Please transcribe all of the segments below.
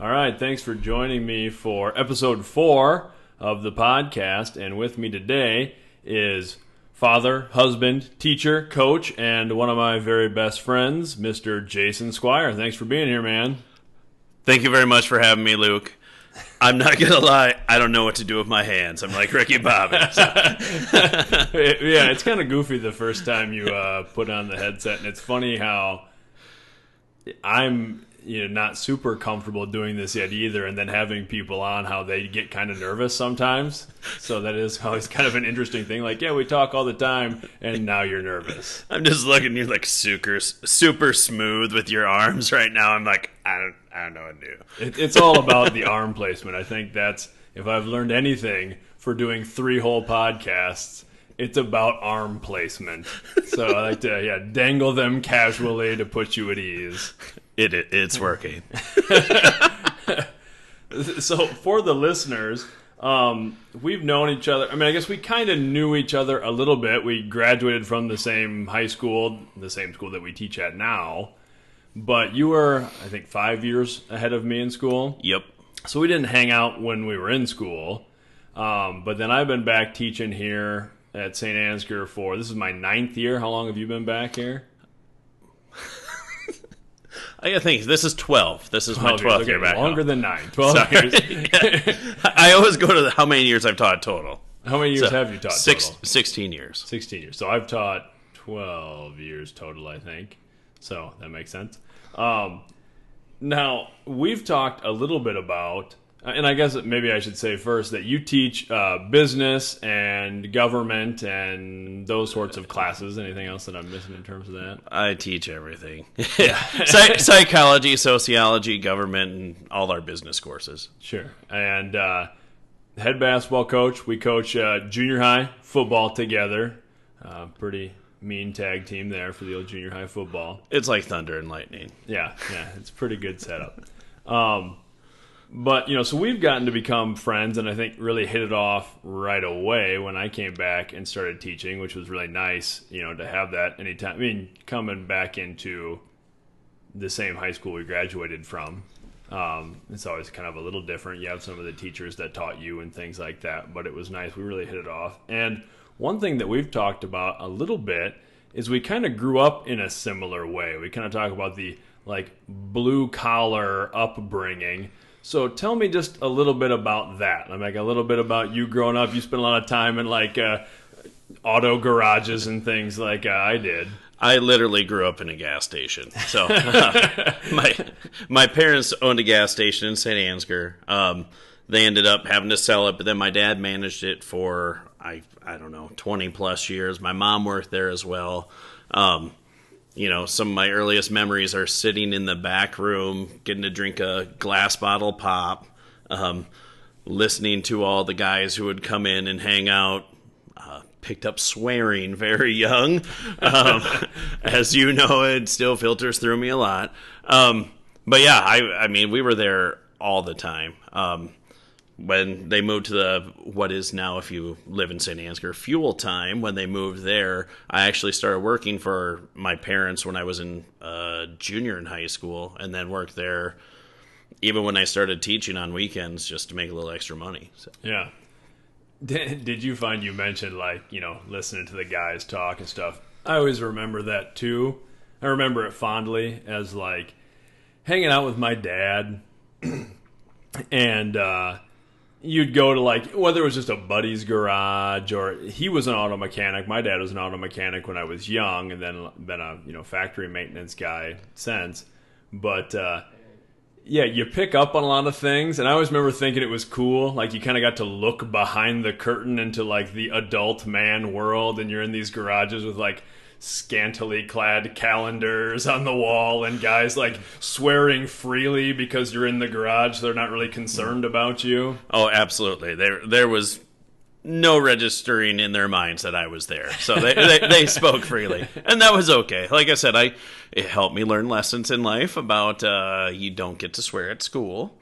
All right, thanks for joining me for episode 4 of the podcast. And with me today is father, husband, teacher, coach, and one of my very best friends, Mr. Jason Squier. Thanks for being here, man. Thank you very much for having me, Luke. I'm not going to lie, I don't know what to do with my hands. I'm like Ricky Bobby. So. Yeah, it's kind of goofy the first time you put on the headset, and it's funny how I'm not super comfortable doing this yet either, and then having people on, how they get kind of nervous sometimes. So that is always kind of an interesting thing. Like, yeah, we talk all the time, and now you're nervous. I'm just looking, you're like super smooth with your arms right now. I'm like, I don't know what to do. It's all about the arm placement. I think that's, if I've learned anything for doing 3 whole podcasts, it's about arm placement. So I like to dangle them casually to put you at ease. It's working. So for the listeners, we've known each other. I mean, I guess we kind of knew each other a little bit. We graduated from the same high school, the same school that we teach at now. But you were, I think, 5 years ahead of me in school. Yep. So we didn't hang out when we were in school. But then I've been back teaching here at St. Ansgar for, this is my 9th year. How long have you been back here? I think this is 12. This is my 12th year back. Longer than 9. 12 years. I always go to how many years I've taught total. How many years have you taught total? 16 years. 16 years. So I've taught 12 years total, I think. So that makes sense. Now, we've talked a little bit about, and I guess maybe I should say first that you teach business and government and those sorts of classes. Anything else that I'm missing in terms of that? I teach everything. Psychology, sociology, government, and all our business courses. Sure. And head basketball coach. We coach junior high football together. Pretty mean tag team there for the old junior high football. It's like thunder and lightning. Yeah, it's a pretty good setup. But, so we've gotten to become friends, and I think really hit it off right away when I came back and started teaching, which was really nice, to have that anytime. I mean, coming back into the same high school we graduated from, it's always kind of a little different. You have some of the teachers that taught you and things like that, but it was nice. We really hit it off. And one thing that we've talked about a little bit is we kind of grew up in a similar way. We kind of talk about the blue-collar upbringing. So tell me just a little bit about that. Like a little bit about you growing up. You spent a lot of time in auto garages and things like I did. I literally grew up in a gas station. So my parents owned a gas station in St. Ansgar. They ended up having to sell it, but then my dad managed it for, I don't know, 20 plus years. My mom worked there as well. Some of my earliest memories are sitting in the back room, getting to drink a glass bottle pop, listening to all the guys who would come in and hang out. Picked up swearing very young. As you know, it still filters through me a lot. But yeah, I mean, we were there all the time. When they moved to what is now, if you live in St. Ansgar, Fuel Time, when they moved there, I actually started working for my parents when I was in junior in high school, and then worked there even when I started teaching on weekends just to make a little extra money. So. Yeah. Did you find you mentioned, listening to the guys talk and stuff? I always remember that, too. I remember it fondly as, hanging out with my dad and, you'd go to whether it was just a buddy's garage or he was an auto mechanic. My dad was an auto mechanic when I was young, and then been a factory maintenance guy since. But you pick up on a lot of things, and I always remember thinking it was cool. You kind of got to look behind the curtain into the adult man world, and you're in these garages with scantily clad calendars on the wall and guys swearing freely because you're in the garage. They're not really concerned about you. Oh, absolutely. There was no registering in their minds that I was there. So they spoke freely. And that was okay. Like I said, it helped me learn lessons in life about you don't get to swear at school.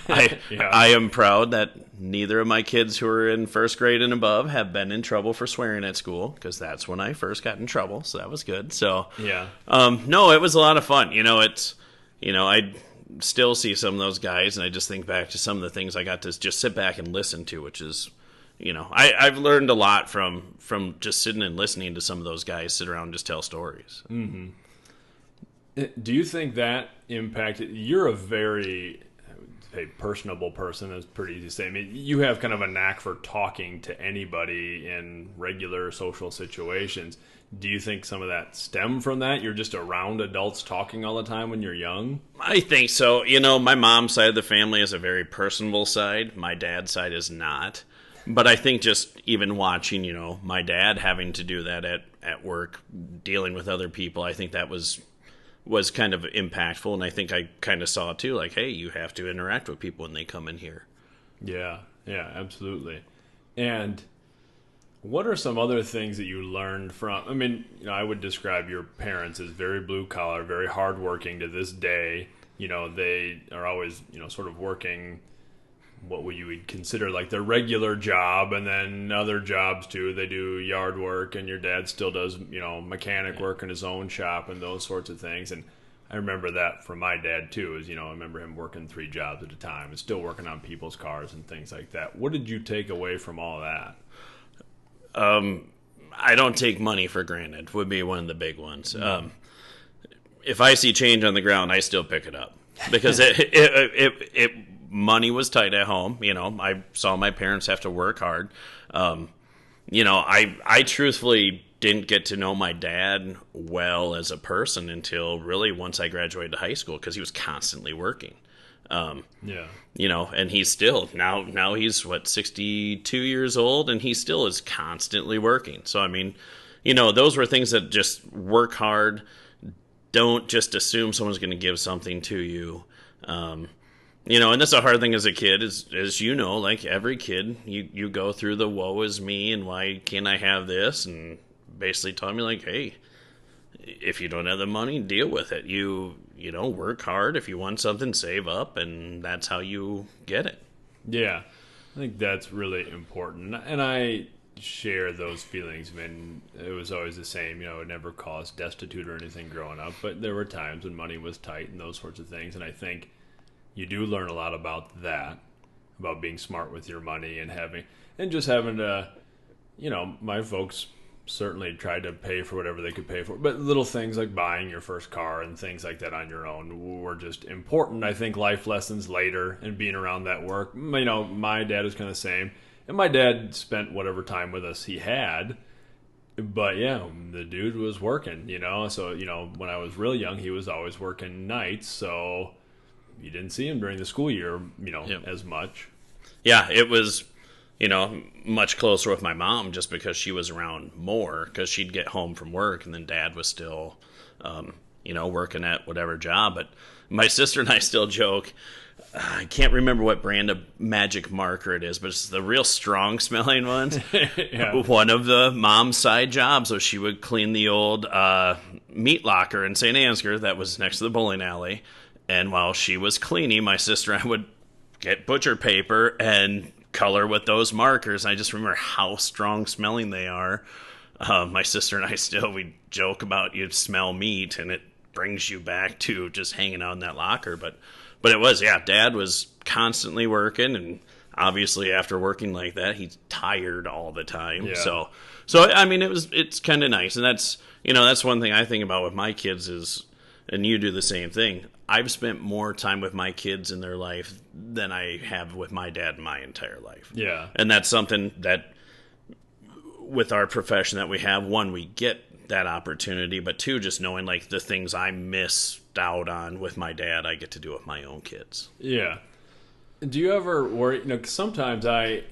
I am proud that neither of my kids who are in first grade and above have been in trouble for swearing at school, because that's when I first got in trouble. So that was good. So yeah. No, it was a lot of fun. I still see some of those guys, and I just think back to some of the things I got to just sit back and listen to, which is, I've learned a lot from just sitting and listening to some of those guys sit around and just tell stories. Mm-hmm. Do you think that impacted? You're a very personable person. It's pretty easy to say. I mean, you have kind of a knack for talking to anybody in regular social situations. Do you think some of that stemmed from that? You're just around adults talking all the time when you're young? I think so. My mom's side of the family is a very personable side. My dad's side is not. But I think just even watching, my dad having to do that at work, dealing with other people, I think that was kind of impactful. And I think I kind of saw it too, like, hey, you have to interact with people when they come in here. Yeah, absolutely. And what are some other things that you learned from, I mean, I would describe your parents as very blue collar, very hardworking to this day. They are always, sort of working what you would consider like their regular job, and then other jobs too. They do yard work, and your dad still does, mechanic work in his own shop and those sorts of things. And I remember that from my dad too, is, I remember him working 3 jobs at a time and still working on people's cars and things like that. What did you take away from all that? I don't take money for granted would be one of the big ones. If I see change on the ground, I still pick it up because it money was tight at home. I saw my parents have to work hard. I truthfully didn't get to know my dad well as a person until really once I graduated high school, because he was constantly working. And he's still now he's 62 years old, and he still is constantly working. So I mean, those were things that just work hard. Don't just assume someone's going to give something to you. And that's a hard thing as a kid, as like every kid, you go through the woe is me and why can't I have this, and basically taught me like, hey, if you don't have the money, deal with it. You work hard. If you want something, save up, and that's how you get it. Yeah, I think that's really important, and I share those feelings. I mean, it was always the same. It never caused destitute or anything growing up, but there were times when money was tight and those sorts of things, and I think you do learn a lot about that, about being smart with your money and having to, my folks certainly tried to pay for whatever they could pay for, but little things like buying your first car and things like that on your own were just important. I think life lessons later and being around that work, my dad was kind of the same, and my dad spent whatever time with us he had, but yeah, the dude was working, so, when I was real young, he was always working nights, so you didn't see him during the school year, as much. Yeah, it was, much closer with my mom just because she was around more, because she'd get home from work and then dad was still, working at whatever job. But my sister and I still joke, I can't remember what brand of magic marker it is, but it's the real strong smelling ones. Yeah. One of the mom's side jobs was she would clean the old meat locker in St. Ansgar that was next to the bowling alley. And while she was cleaning, my sister and I would get butcher paper and color with those markers. I just remember how strong smelling they are. My sister and I we joke about you smell meat, and it brings you back to just hanging out in that locker. But it was, Dad was constantly working, and obviously after working like that, he's tired all the time. Yeah. So I mean, it's kind of nice, and that's one thing I think about with my kids is, and you do the same thing. I've spent more time with my kids in their life than I have with my dad my entire life. Yeah. And that's something that with our profession that we have, one, we get that opportunity, but two, just knowing like the things I missed out on with my dad, I get to do with my own kids. Yeah. Do you ever worry, 'cause sometimes I'm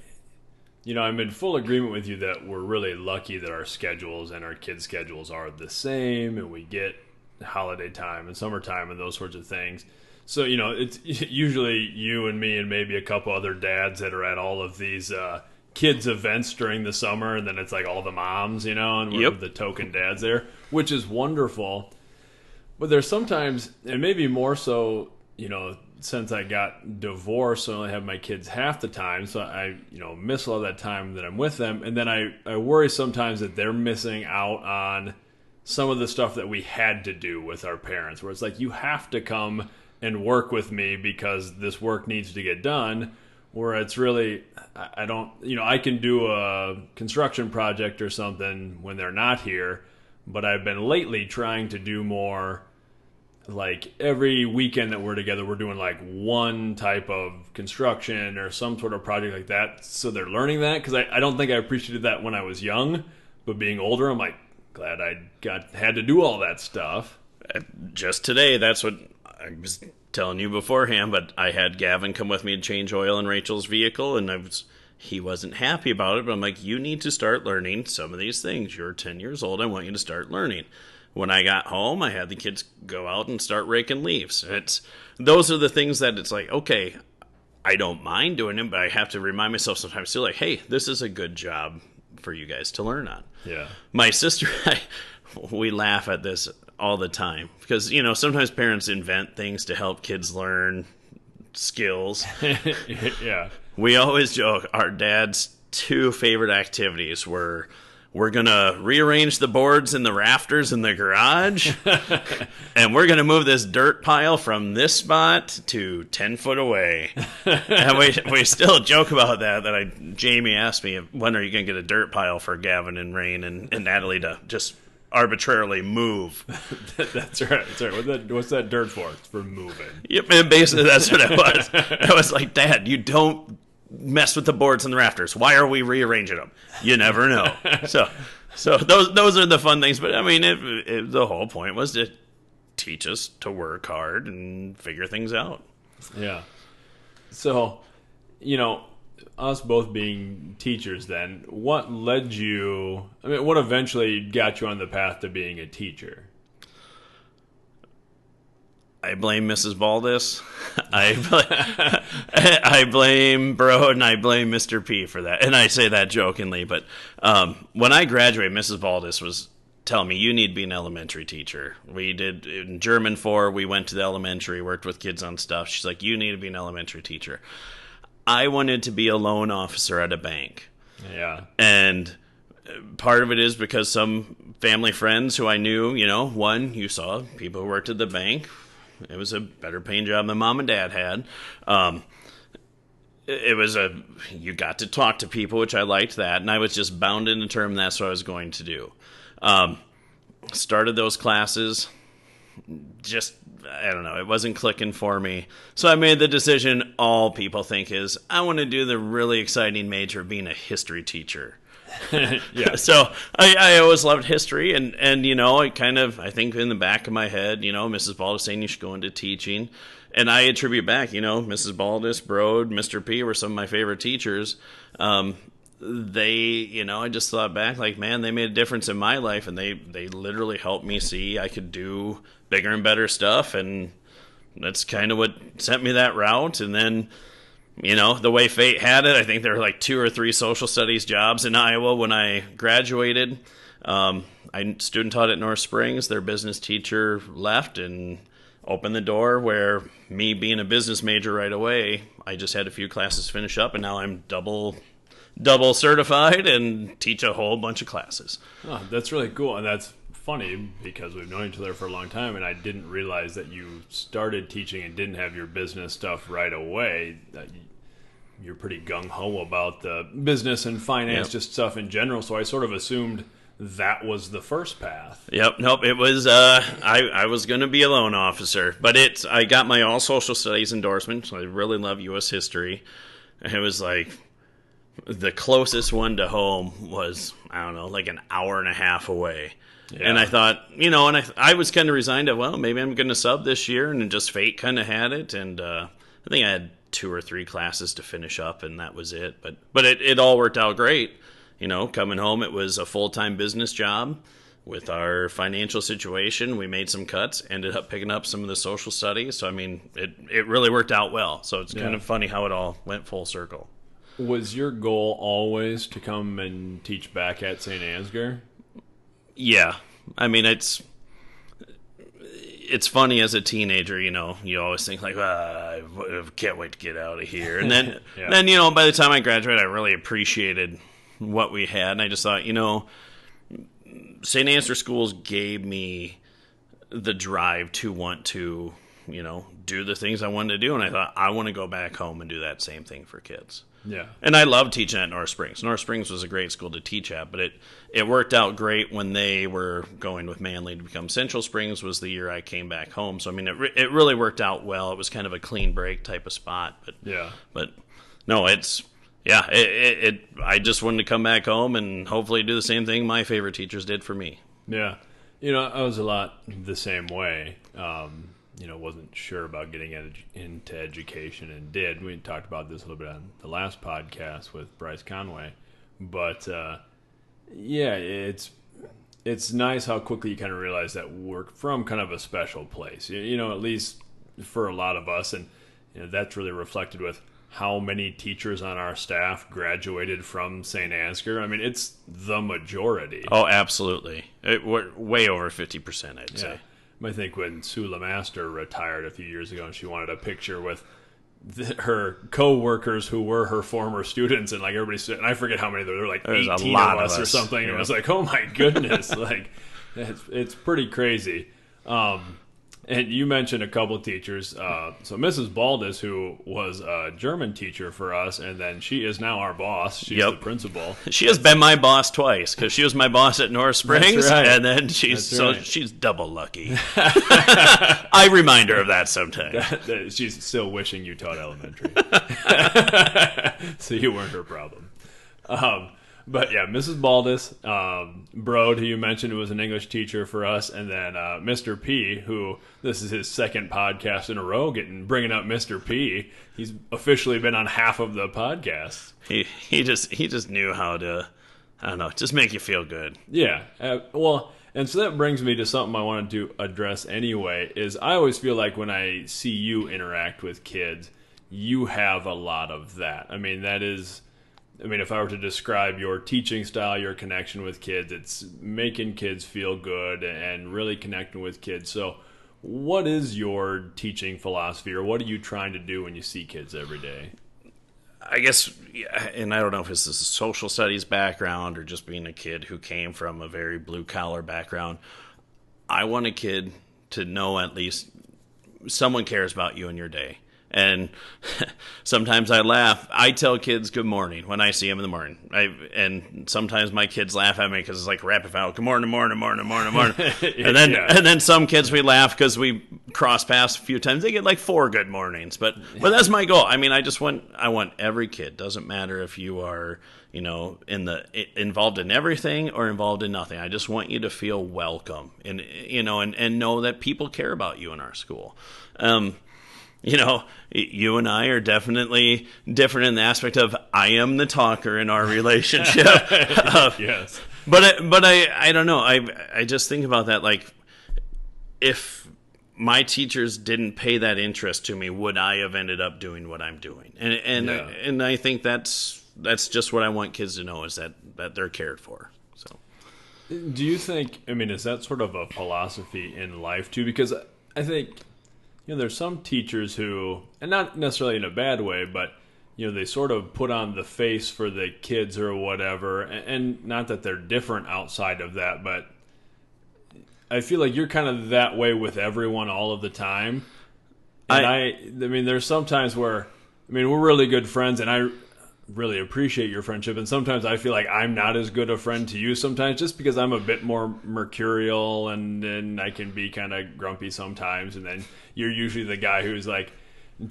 in full agreement with you that we're really lucky that our schedules and our kids' schedules are the same, and we get holiday time and summertime and those sorts of things. So, it's usually you and me and maybe a couple other dads that are at all of these kids events during the summer, and then it's like all the moms, and we're the token dads there, which is wonderful. But there's sometimes, and maybe more so, since I got divorced, so I only have my kids half the time, so I, miss all that time that I'm with them, and then I worry sometimes that they're missing out on some of the stuff that we had to do with our parents, where it's like you have to come and work with me because this work needs to get done. Where it's really, I don't, I can do a construction project or something when they're not here, but I've been lately trying to do more, like every weekend that we're together, we're doing like one type of construction or some sort of project like that. So they're learning that, because I don't think I appreciated that when I was young, but being older, I'm like, glad I had to do all that stuff. Just today, that's what I was telling you beforehand, but I had Gavin come with me to change oil in Rachel's vehicle, and he wasn't happy about it, but I'm like, you need to start learning some of these things. You're 10 years old. I want you to start learning. When I got home, I had the kids go out and start raking leaves. Those are the things that it's like, okay, I don't mind doing them, but I have to remind myself sometimes too, like, hey, this is a good job for you guys to learn on. Yeah. My sister, we laugh at this all the time because, sometimes parents invent things to help kids learn skills. Yeah. We always joke our dad's two favorite activities were, we're going to rearrange the boards and the rafters in the garage, and we're going to move this dirt pile from this spot to 10 foot away. And we still joke about that Jamie asked me, when are you going to get a dirt pile for Gavin and Rain and Natalie to just arbitrarily move. That's right. What's that dirt for? It's for moving. Yep, and basically that's what it was. I was like, Dad, you don't mess with the boards and the rafters. Why are we rearranging them? You never know. So those are the fun things. But I mean, the whole point was to teach us to work hard and figure things out. Yeah. So, us both being teachers then, what what eventually got you on the path to being a teacher? I blame Mrs. Baldus. I blame Bro, and I blame Mr. P for that. And I say that jokingly, but when I graduated, Mrs. Baldus was telling me, you need to be an elementary teacher. We did in German 4, we went to the elementary, worked with kids on stuff. She's like, you need to be an elementary teacher. I wanted to be a loan officer at a bank. Yeah. And part of it is because some family friends who I knew, you saw people who worked at the bank. It was a better paying job than Mom and Dad had. You got to talk to people, which I liked that. And I was just bound and determined that's what I was going to do. Started those classes. Just, I don't know, it wasn't clicking for me. So I made the decision all people think is, I want to do the really exciting major of being a history teacher. Yeah. So I always loved history, and I think in the back of my head, Mrs. Baldus saying you should go into teaching. And I attribute back, Mrs. Baldus, Brode, Mr. P were some of my favorite teachers. I just thought back like, man, they made a difference in my life, and they literally helped me see I could do bigger and better stuff, and that's kind of what sent me that route. And then, the way fate had it, I think there were like 2 or 3 social studies jobs in Iowa when I graduated. I student taught at North Springs. Their business teacher left and opened the door where me being a business major right away, I just had a few classes to finish up, and now I'm double certified and teach a whole bunch of classes. Oh, that's really cool. And that's funny because we've known each other for a long time, and I didn't realize that you started teaching and didn't have your business stuff right away. You're pretty gung-ho about the business and finance, just stuff in general, so I sort of assumed that was the first path. Yep, nope, it was, I was going to be a loan officer, but I got my all social studies endorsement, so I really love U.S. history. It was like, the closest one to home was, I don't know, like an hour and a half away. Yeah. And I thought, and I was kind of resigned to, well, maybe I'm going to sub this year, and just fate kind of had it. And I think I had 2 or 3 classes to finish up, and that was it. But it all worked out great. Coming home, it was a full-time business job. With our financial situation, we made some cuts, ended up picking up some of the social studies. So, I mean, it really worked out well. So it's kind of funny how it all went full circle. Was your goal always to come and teach back at St. Ansgar? Yeah. I mean, it's funny as a teenager, you always think like, I can't wait to get out of here. And then, by the time I graduated, I really appreciated what we had. And I just thought, St. Ansgar schools gave me the drive to want to do the things I wanted to do. And I thought, I want to go back home and do that same thing for kids. Yeah. And I love teaching at North Springs. North Springs was a great school to teach at, but it worked out great when they were going with Manly to become Central Springs was the year I came back home. So, I mean, it really worked out well. It was kind of a clean break type of spot. But no, I just wanted to come back home and hopefully do the same thing my favorite teachers did for me. Yeah. I was a lot the same way. Wasn't sure about getting into education and did. We talked about this a little bit on the last podcast with Bryce Conway. But, it's nice how quickly you kind of realize that we're from kind of a special place, at least for a lot of us. And that's really reflected with how many teachers on our staff graduated from St. Ansgar. I mean, it's the majority. Oh, absolutely. We're way over 50%, I'd say. I think when Sue LeMaster retired a few years ago and she wanted a picture with her co-workers who were her former students and like everybody said, and I forget how many there were, like 18 of us or something. Yeah. It was like, oh my goodness, like it's pretty crazy. And you mentioned a couple of teachers. So Mrs. Baldus, who was a German teacher for us, and then she is now our boss. She's the principal. She has been my boss twice because she was my boss at North Springs, right. And then she's double lucky. I remind her of that sometimes. She's still wishing you taught elementary, so you weren't her problem. But yeah, Mrs. Baldus, Brode, who you mentioned, who was an English teacher for us, and then Mr. P, who this is his second podcast in a row, bringing up Mr. P. He's officially been on half of the podcast. He just knew how to, I don't know, just make you feel good. Yeah, and so that brings me to something I wanted to address anyway. Is I always feel like when I see you interact with kids, you have a lot of that. I mean, if I were to describe your teaching style, your connection with kids, it's making kids feel good and really connecting with kids. So what is your teaching philosophy, or what are you trying to do when you see kids every day? I guess, and I don't know if it's a social studies background or just being a kid who came from a very blue-collar background. I want a kid to know at least someone cares about you in your day. And sometimes I laugh. I tell kids good morning when I see them in the morning. And sometimes my kids laugh at me because it's like rapid fire. Good morning, morning, morning, morning, morning. And then some kids we laugh because we cross paths a few times. They get like 4 good mornings. But that's my goal. I mean, I want every kid. Doesn't matter if you are involved in everything or involved in nothing. I just want you to feel welcome and know that people care about you in our school. You and I are definitely different in the aspect of I am the talker in our relationship. Yes. But I don't know. I just think about that. Like, if my teachers didn't pay that interest to me, would I have ended up doing what I'm doing? And I think that's just what I want kids to know, is that they're cared for. So, do you think? I mean, is that sort of a philosophy in life too? Because I think, there's some teachers who, and not necessarily in a bad way, but, they sort of put on the face for the kids or whatever. And not that they're different outside of that, but I feel like you're kind of that way with everyone all of the time. And I mean, there's some times where, we're really good friends, and I really appreciate your friendship. And sometimes I feel like I'm not as good a friend to you sometimes, just because I'm a bit more mercurial, and then I can be kind of grumpy sometimes. And then you're usually the guy who's like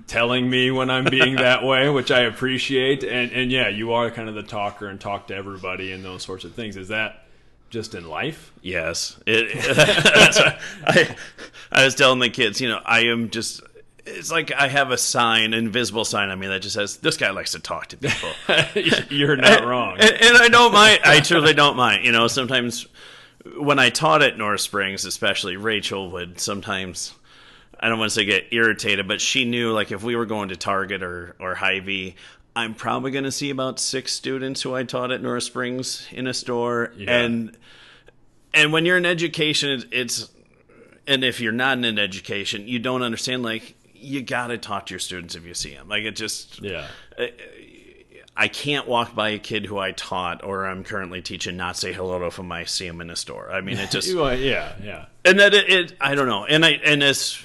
telling me when I'm being that way, which I appreciate. And yeah, you are kind of the talker and talk to everybody and those sorts of things. Is that just in life? Yes. That's what I was telling the kids, I am just... It's like I have a sign, an invisible sign on me that just says, this guy likes to talk to people. You're not wrong. And I don't mind. I truly don't mind. Sometimes when I taught at North Springs, especially, Rachel would sometimes, I don't want to say get irritated, but she knew, like, if we were going to Target or Hy-Vee, I'm probably going to see about 6 students who I taught at North Springs in a store. Yeah. And when you're in education, and if you're not in education, you don't understand, like, you got to talk to your students if you see them. Like, it just... Yeah. I can't walk by a kid who I taught or I'm currently teaching, not say hello to them if I see them in a store. I mean, it just... Yeah. And that I don't know. And as,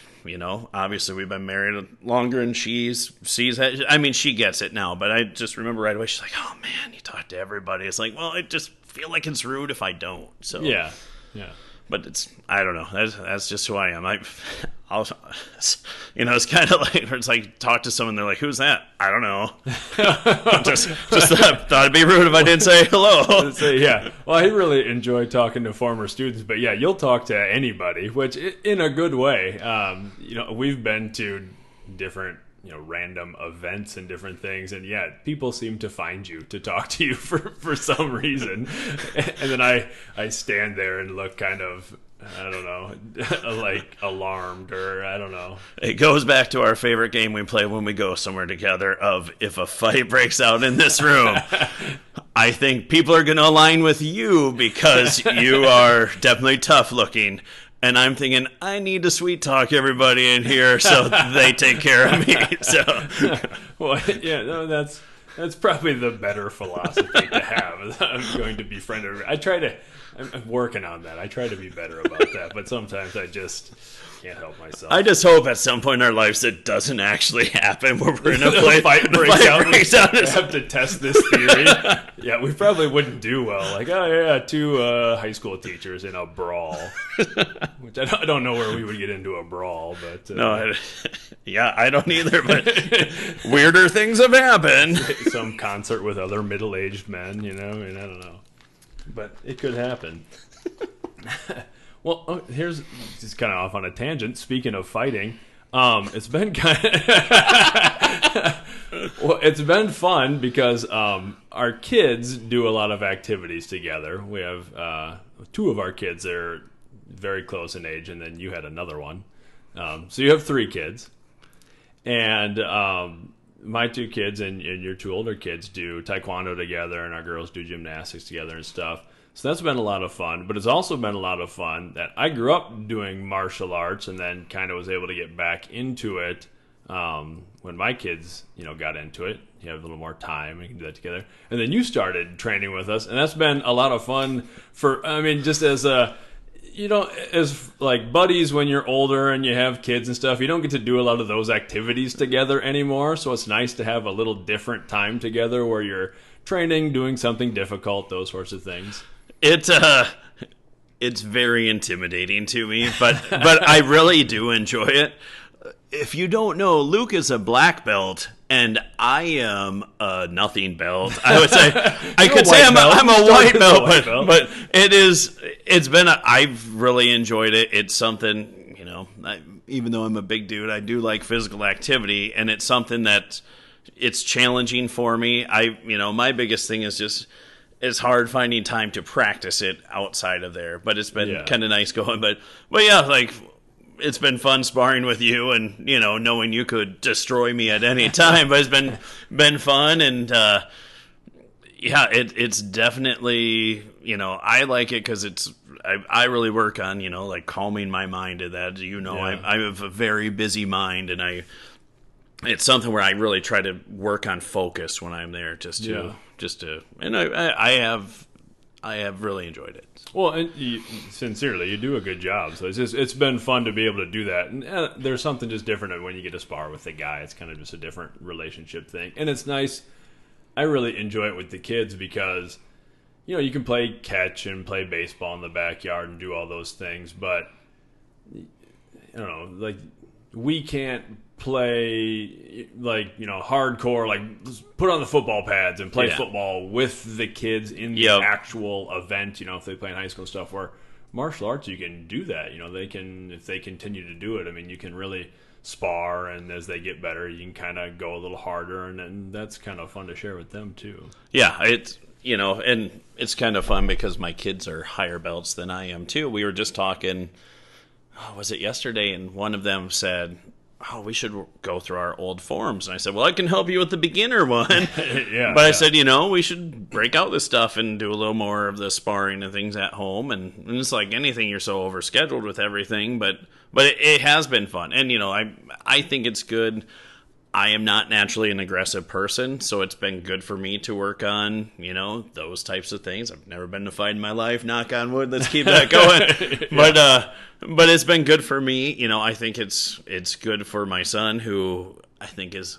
obviously we've been married longer, and she gets it now, but I just remember right away, she's like, oh man, you talk to everybody. It's like, well, I just feel like it's rude if I don't. So yeah. But I don't know. That's just who I am. It's kind of like, it's like talk to someone, they're like, who's that? I don't know. just thought it'd be rude if I didn't say hello. Yeah. Well, I really enjoy talking to former students, but yeah, you'll talk to anybody, which in a good way. We've been to different random events and different things, and yeah, people seem to find you to talk to you for some reason. And then I stand there and look kind of, I don't know, like alarmed, or I don't know. It goes back to our favorite game we play when we go somewhere together of, if a fight breaks out in this room, I think people are going to align with you because you are definitely tough looking. And I'm thinking, I need to sweet talk everybody in here so they take care of me. So, well, yeah, no, that's probably the better philosophy to have. I'm going to befriend everybody. I'm working on that. I try to be better about that, but sometimes I just can't help myself. I just hope at some point in our lives it doesn't actually happen, where we're in a fight breaks out. I have to test this theory. Yeah, we probably wouldn't do well. Like, oh yeah, two high school teachers in a brawl, which I don't know where we would get into a brawl, but no, I don't either. But weirder things have happened. Some concert with other middle-aged men, I don't know, but it could happen. Well, here's just kind of off on a tangent. Speaking of fighting, it's been it's been fun because our kids do a lot of activities together. We have two of our kids that are very close in age, and then you had another one. So you have three kids, and my two kids and your two older kids do taekwondo together, and our girls do gymnastics together and stuff. So that's been a lot of fun, but it's also been a lot of fun that I grew up doing martial arts and then kind of was able to get back into it when my kids, got into it. You have a little more time, we can do that together. And then you started training with us, and that's been a lot of fun just as as like buddies when you're older and you have kids and stuff, you don't get to do a lot of those activities together anymore. So it's nice to have a little different time together where you're training, doing something difficult, those sorts of things. It's very intimidating to me, but I really do enjoy it. If you don't know, Luke is a black belt, and I am a nothing belt. I would say I'm a white belt, but I've really enjoyed it. It's something, even though I'm a big dude, I do like physical activity, and it's something that it's challenging for me. My biggest thing is just, it's hard finding time to practice it outside of there, but it's been kind of nice going. But yeah, like, it's been fun sparring with you, and knowing you could destroy me at any time. But it's been fun, and it's definitely I like it because I really work on like calming my mind to that. I have a very busy mind, and it's something where I really try to work on focus when I'm there, and I have really enjoyed it. Well, and sincerely, you do a good job. So it's been fun to be able to do that. And there's something just different when you get to spar with the guy. It's kind of just a different relationship thing, and it's nice. I really enjoy it with the kids because you can play catch and play baseball in the backyard and do all those things, but like we can't play hardcore, like put on the football pads and play football with the kids in the actual event, if they play in high school stuff. Where martial arts, you can do that. They can, if they continue to do it, you can really spar, and as they get better, you can kind of go a little harder, and that's kind of fun to share with them too. Yeah, it's and it's kind of fun because my kids are higher belts than I am too. We were just talking, was it yesterday, and one of them said, we should go through our old forms. And I said, well, I can help you with the beginner one. I said, we should break out this stuff and do a little more of the sparring and things at home. And it's like anything, you're so overscheduled with everything. But it has been fun. And, I think it's good. I am not naturally an aggressive person, so it's been good for me to work on, those types of things. I've never been in a fight in my life, knock on wood, let's keep that going. Yeah. But it's been good for me. I think it's good for my son, who I think is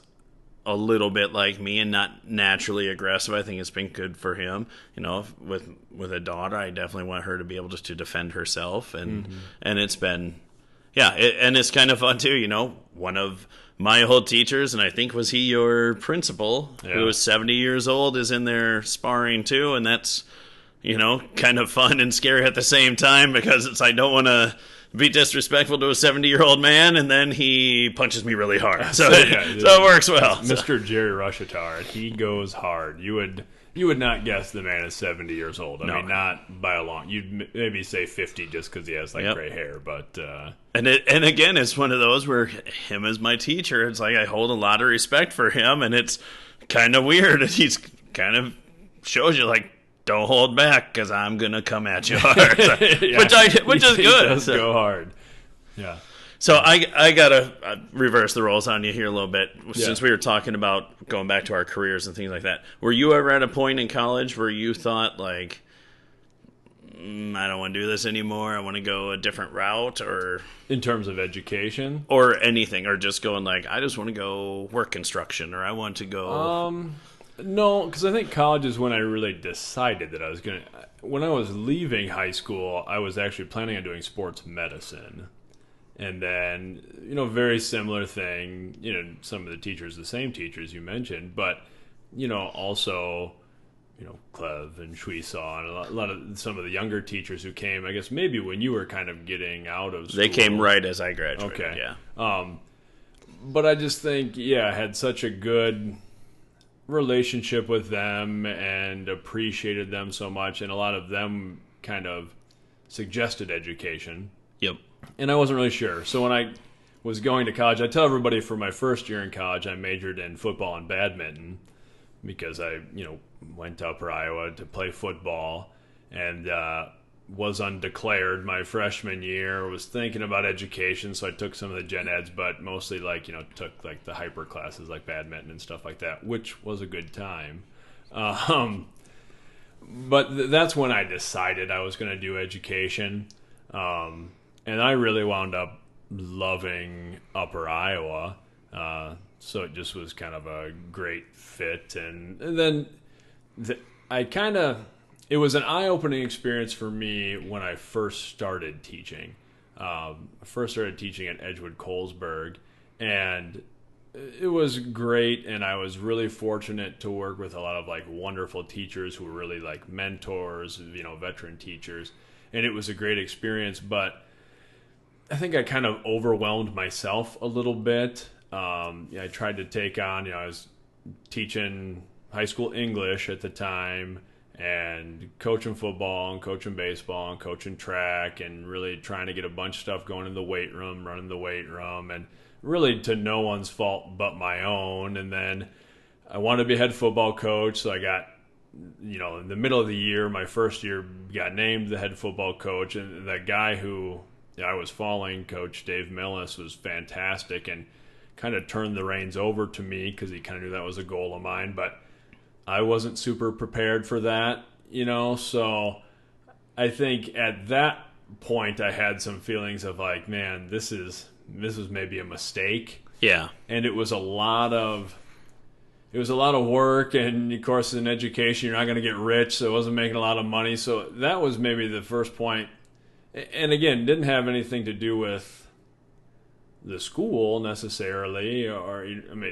a little bit like me and not naturally aggressive. I think it's been good for him. With a daughter, I definitely want her to be able to defend herself, and it's been, and it's kind of fun too. One of my old teachers, and I think was he your principal, who is 70 years old, is in there sparring too, and that's kind of fun and scary at the same time, because I don't want to be disrespectful to a 70-year-old man, and then he punches me really hard. So, so it works well. Mr. Jerry Rushitar, he goes hard. You would not guess the man is 70 years old. I mean, not by a long. You'd maybe say 50 just because he has gray hair. But and again, it's one of those where him as my teacher, it's like I hold a lot of respect for him, and it's kind of weird. He's kind of shows you don't hold back, because I'm gonna come at you hard, which is good. He does go hard. Yeah. So I gotta reverse the roles on you here a little bit, since we were talking about going back to our careers and things like that. Were you ever at a point in college where you thought I don't want to do this anymore, I want to go a different route, or in terms of education, or anything, or just going I just want to go work construction, or I want to go? No, because I think college is when I really decided that I was going to. When I was leaving high school, I was actually planning on doing sports medicine. And then, very similar thing, some of the teachers, the same teachers you mentioned, but, also, Clev and Shuisaw and a lot of some of the younger teachers who came, I guess maybe when you were kind of getting out of school. They came right as I graduated, okay. But I just think, I had such a good relationship with them and appreciated them so much, and a lot of them kind of suggested education. Yep. And I wasn't really sure. So when I was going to college, I tell everybody for my first year in college, I majored in football and badminton because I, went to Upper Iowa to play football, and was undeclared my freshman year. Was thinking about education, so I took some of the gen eds, but mostly took the hyper classes like badminton and stuff like that, which was a good time. But that's when I decided I was going to do education. And I really wound up loving Upper Iowa, so it just was kind of a great fit. And then it was an eye-opening experience for me when I first started teaching. I first started teaching at Edgewood Colesburg, and it was great, and I was really fortunate to work with a lot of wonderful teachers who were really mentors, veteran teachers, and it was a great experience, but I think I kind of overwhelmed myself a little bit. I tried to take on, I was teaching high school English at the time, and coaching football and coaching baseball and coaching track, and really trying to get a bunch of stuff going in the weight room, running the weight room, and really to no one's fault but my own. And then I wanted to be a head football coach, so I got, in the middle of the year, my first year, got named the head football coach, and that guy who I was following, Coach Dave Millis, was fantastic and kind of turned the reins over to me because he kind of knew that was a goal of mine, but I wasn't super prepared for that, so I think at that point I had some feelings of man, this was maybe a mistake. Yeah. And it was a lot of work, and of course in education you're not going to get rich, so I wasn't making a lot of money. So that was maybe the first point. And again, didn't have anything to do with the school necessarily,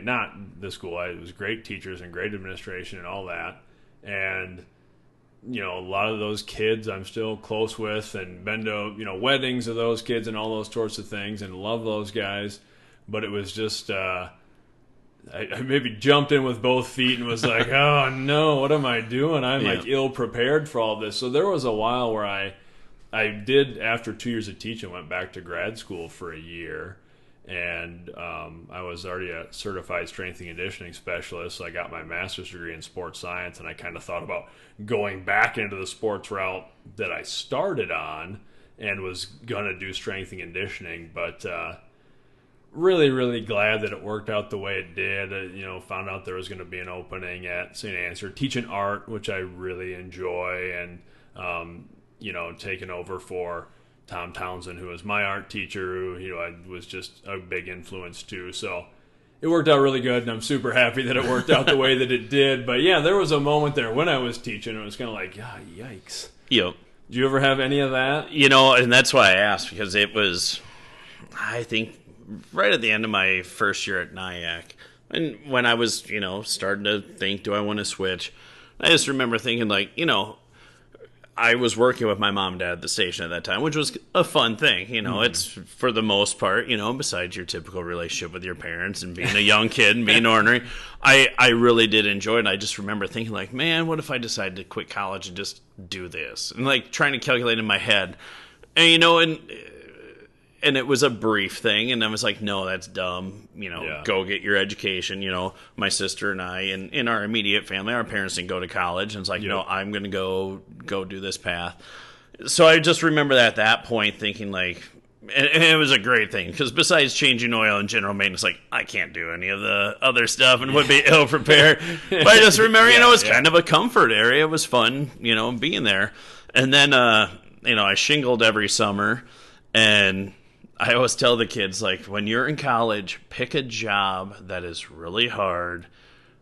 not the school. It was great teachers and great administration and all that. And, a lot of those kids I'm still close with, and been to, weddings of those kids and all those sorts of things, and love those guys. But it was just, I maybe jumped in with both feet and was like, oh no, what am I doing? I'm ill prepared for all this. So there was a while where I did, after 2 years of teaching, went back to grad school for a year, and I was already a certified strength and conditioning specialist, so I got my master's degree in sports science, and I kind of thought about going back into the sports route that I started on and was going to do strength and conditioning, but really, really glad that it worked out the way it did. Found out there was going to be an opening at St. Ansgar, teaching art, which I really enjoy, and taking over for Tom Townsend, who was my art teacher, who I was just a big influence to. So it worked out really good, and I'm super happy that it worked out the way that it did. But yeah, there was a moment there when I was teaching, it was kind of like, yikes. Yep. Did you ever have any of that? And that's why I asked, because it was, I think, right at the end of my first year at Nyack, and when I was, starting to think, do I want to switch? I just remember thinking, I was working with my mom and dad at the station at that time, which was a fun thing. It's for the most part, besides your typical relationship with your parents and being a young kid and being ornery, I really did enjoy it. And I just remember thinking man, what if I decided to quit college and just do this? And trying to calculate in my head. And, and it was a brief thing, and I was like, no, that's dumb. Go get your education. My sister and I, and in our immediate family, our parents didn't go to college. And it's like, no, I'm going to go do this path. So I just remember that at that point thinking and it was a great thing, because besides changing oil and general maintenance, I can't do any of the other stuff and would be ill prepared. But I just remember, it was kind of a comfort area. It was fun, being there. And then, I shingled every summer, and I always tell the kids, when you're in college, pick a job that is really hard,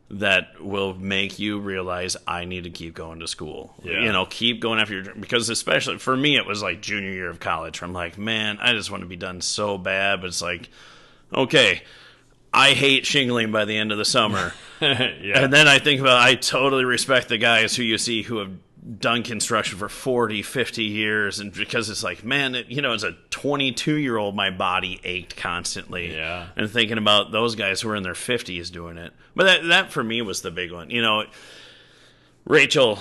that will make you realize I need to keep going to school. Yeah. Keep going after your dream. Because especially for me, it was junior year of college, where I'm like, man, I just want to be done so bad. But it's okay, I hate shingling by the end of the summer. Yeah. And then I think about, I totally respect the guys who you see who have done construction for 40, 50 years, and because it's man, as a 22-year-old, my body ached constantly. Yeah. And thinking about those guys who were in their 50s doing it. But that for me was the big one. Rachel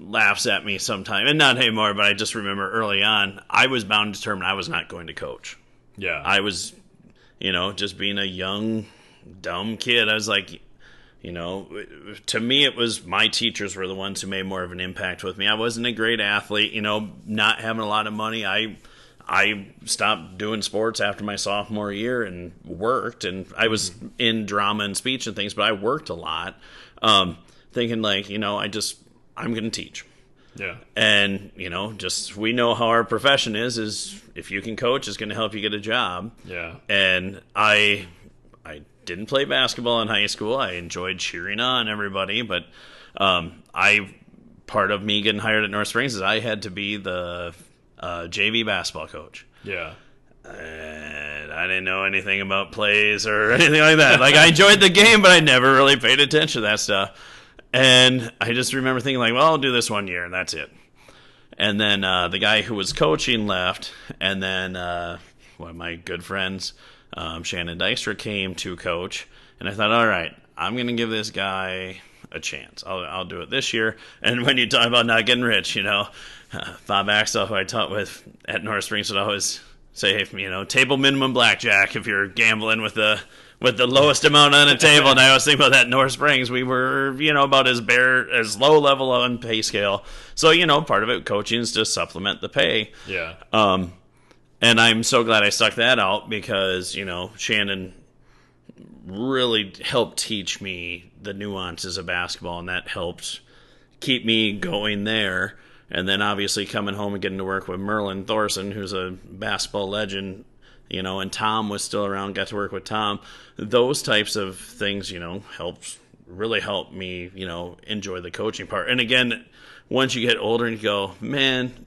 laughs at me sometime, and not anymore, but I just remember early on, I was bound and determined I was not going to coach. Yeah. I was, just being a young, dumb kid. I was to me, it was my teachers were the ones who made more of an impact with me. I wasn't a great athlete, not having a lot of money. I stopped doing sports after my sophomore year and worked, and I was in drama and speech and things, but I worked a lot, thinking I'm going to teach. Yeah. And, we know how our profession is if you can coach, it's going to help you get a job. Yeah. And I didn't play basketball in high school. I enjoyed cheering on everybody, but part of me getting hired at North Springs is I had to be the JV basketball coach. Yeah. And I didn't know anything about plays or anything like that. I enjoyed the game, but I never really paid attention to that stuff. And I just remember thinking well, I'll do this one year, and that's it. And then the guy who was coaching left, and then one of my good friends, Shannon Dykstra, came to coach, and I thought, all right, I'm going to give this guy a chance. I'll do it this year. And when you talk about not getting rich, Bob Axtell, who I taught with at North Springs, would always say, table minimum blackjack if you're gambling with the lowest amount on a table. And I always think about that in North Springs. We were, about as low level on pay scale. So, part of it, coaching is to supplement the pay. Yeah. And I'm so glad I stuck that out, because, Shannon really helped teach me the nuances of basketball, and that helped keep me going there. And then obviously coming home and getting to work with Merlin Thorson, who's a basketball legend, and Tom was still around, got to work with Tom. Those types of things, really helped me, enjoy the coaching part. And again, once you get older and you go, man,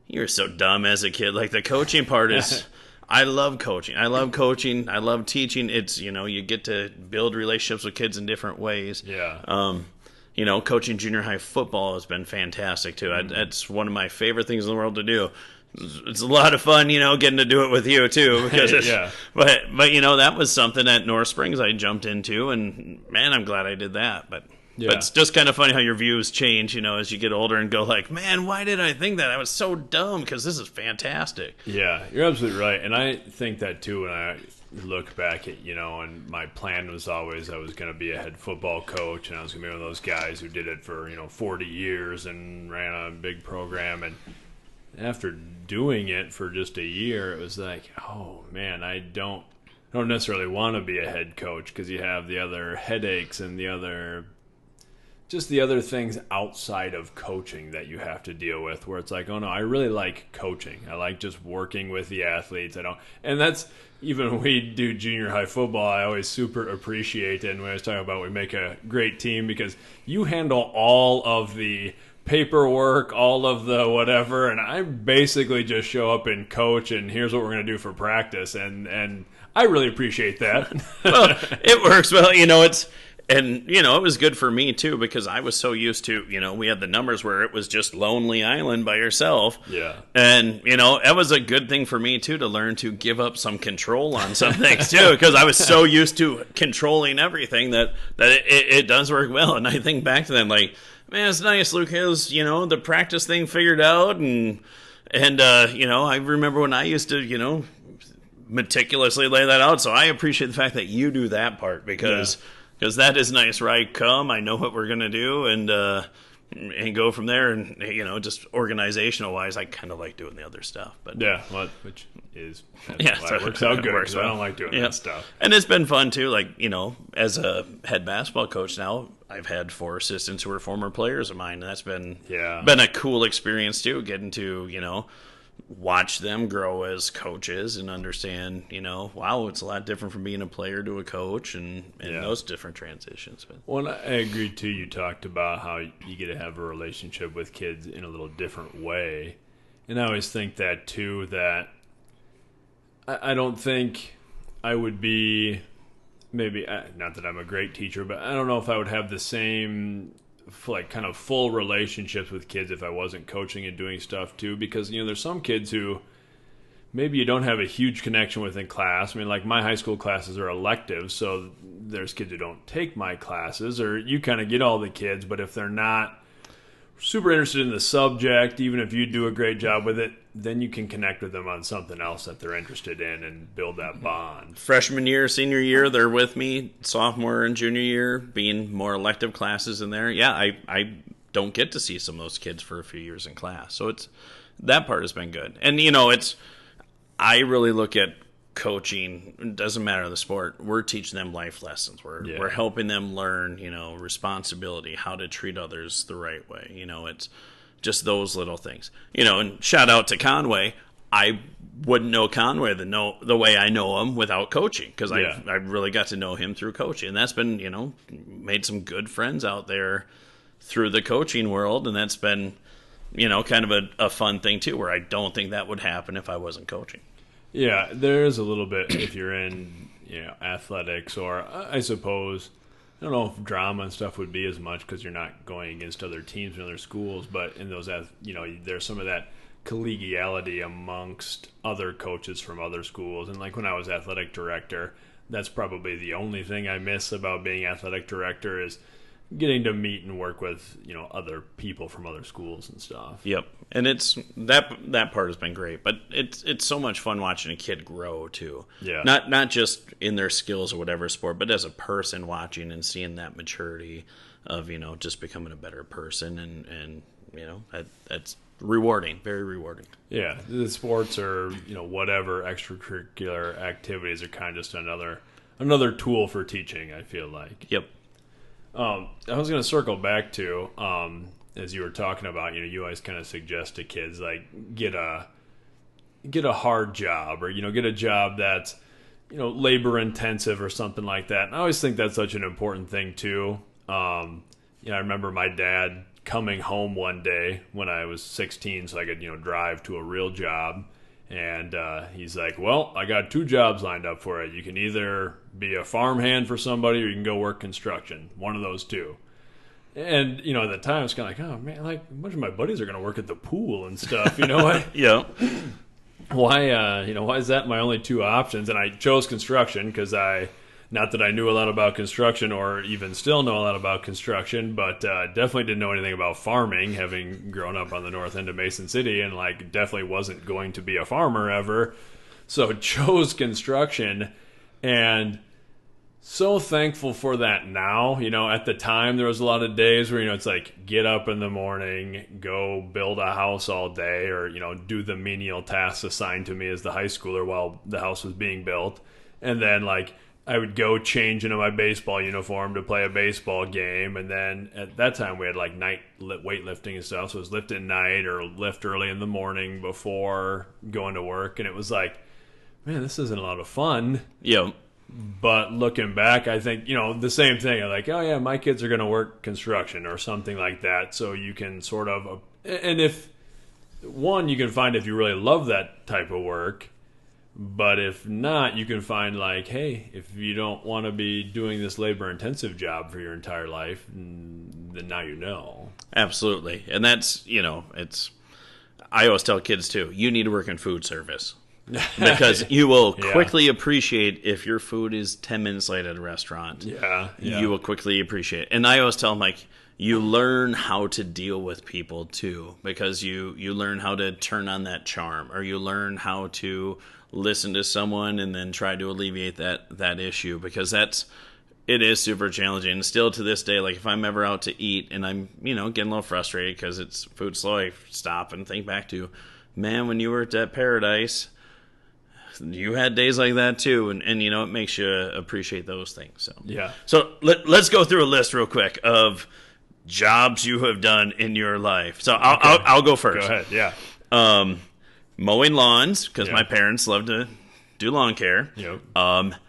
you're so dumb as a kid. The coaching part is, I love coaching. I love coaching. I love teaching. It's, you get to build relationships with kids in different ways. Yeah. Coaching junior high football has been fantastic too. That's one of my favorite things in the world to do. It's a lot of fun, getting to do it with you too. Because yeah. But that was something at North Springs I jumped into, and man, I'm glad I did that. But it's just kind of funny how your views change, as you get older and go man, why did I think that? I was so dumb, because this is fantastic. Yeah, you're absolutely right. And I think that too when I look back at, and my plan was always I was going to be a head football coach, and I was going to be one of those guys who did it for, 40 years and ran a big program. And after doing it for just a year, it was oh man, I don't don't necessarily want to be a head coach because you have the other headaches and the other things outside of coaching that you have to deal with, where it's like, oh no, I really like coaching. I like just working with the athletes. And that's, even when we do junior high football, I always super appreciate it. And when I was talking about, we make a great team because you handle all of the paperwork, all of the whatever, and I basically just show up and coach, and here's what we're going to do for practice. And I really appreciate that. Well, it works well. It was good for me, too, because I was so used to, we had the numbers where it was just lonely island by yourself. Yeah. And, it was a good thing for me, too, to learn to give up some control on some things, too, because I was so used to controlling everything that it does work well. And I think back to them like, man, it's nice, Luke has, the practice thing figured out. And I remember when I used to, meticulously lay that out. So I appreciate the fact that you do that part because... Yeah. Because that is nice, where I come, I know what we're going to do, and go from there. And, just organizational-wise, I kind of like doing the other stuff. But yeah, which is why it works out good, because I don't like doing that stuff. And it's been fun, too. Like, as a head basketball coach now, I've had 4 assistants who are former players of mine, and that's been a cool experience, too, getting to, watch them grow as coaches and understand, wow, it's a lot different from being a player to a coach and those different transitions. But well, I agree too. You talked about how you get to have a relationship with kids in a little different way. And I always think that too, that I don't think I would be, maybe, not that I'm a great teacher, but I don't know if I would have the same kind of full relationships with kids if I wasn't coaching and doing stuff too, because there's some kids who maybe you don't have a huge connection with in class. I mean, like my high school classes are electives, so there's kids who don't take my classes, or you kind of get all the kids, but if they're not super interested in the subject, even if you do a great job with it, then you can connect with them on something else that they're interested in and build that bond. Freshman year, senior year, they're with me. Sophomore and junior year, being more elective classes in there. Yeah, I don't get to see some of those kids for a few years in class. So that part has been good. And, I really look at coaching, it doesn't matter the sport, we're teaching them life lessons. We're helping them learn, responsibility, how to treat others the right way. It's just those little things. And shout out to Conway. I wouldn't know Conway the way I know him without coaching, because I really got to know him through coaching. And that's been, made some good friends out there through the coaching world, and that's been, kind of a fun thing too, where I don't think that would happen if I wasn't coaching. Yeah, there is a little bit if you're in, athletics, or I suppose, I don't know if drama and stuff would be as much because you're not going against other teams and other schools, but in those, there's some of that collegiality amongst other coaches from other schools. And like when I was athletic director, that's probably the only thing I miss about being athletic director is getting to meet and work with, other people from other schools and stuff. Yep. And it's that part has been great, but it's so much fun watching a kid grow too. Yeah. Not just in their skills or whatever sport, but as a person, watching and seeing that maturity of, just becoming a better person, and that's rewarding, very rewarding. Yeah. The sports or, whatever extracurricular activities are kind of just another tool for teaching, I feel like. Yep. I was going to circle back to, as you were talking about, you always kind of suggest to kids, like, get a hard job, or, get a job that's, labor intensive or something like that. And I always think that's such an important thing too. I remember my dad coming home one day when I was 16 so I could, drive to a real job. And he's like, well, I got 2 jobs lined up for you. You can either be a farmhand for somebody or you can go work construction. One of those 2. And, at the time, it's kind of like, oh, man, like, a bunch of my buddies are going to work at the pool and stuff. Yeah. Why is that my only 2 options? And I chose construction because not that I knew a lot about construction or even still know a lot about construction, but definitely didn't know anything about farming, having grown up on the north end of Mason City, and definitely wasn't going to be a farmer ever. So chose construction, and so thankful for that now. At the time there was a lot of days where, it's like get up in the morning, go build a house all day, or, do the menial tasks assigned to me as the high schooler while the house was being built. And then like I would go change into my baseball uniform to play a baseball game, and then at that time we had like night weightlifting and stuff, so it was lift at night or lift early in the morning before going to work, and it was like, man, this isn't a lot of fun. Yeah. But looking back, I think, the same thing. I'm like, oh yeah, my kids are going to work construction or something like that, so you can sort of, and if, one, you can find if you really love that type of work. But if not, you can find like, hey, if you don't want to be doing this labor-intensive job for your entire life, then now you know. Absolutely. And that's, I always tell kids too, you need to work in food service. Because you will quickly appreciate if your food is 10 minutes late at a restaurant. Yeah. You will quickly appreciate it. And I always tell them, like, you learn how to deal with people too, because you learn how to turn on that charm, or you learn how to listen to someone and then try to alleviate that issue, because it is super challenging. And still to this day, like if I'm ever out to eat and I'm, getting a little frustrated because it's food slow, I stop and think back to, man, when you were at Paradise, you had days like that too. And it makes you appreciate those things. So, yeah. So let's go through a list real quick of jobs you have done in your life. So I'll go first. Go ahead. Yeah. Mowing lawns, because my parents love to do lawn care. Yep.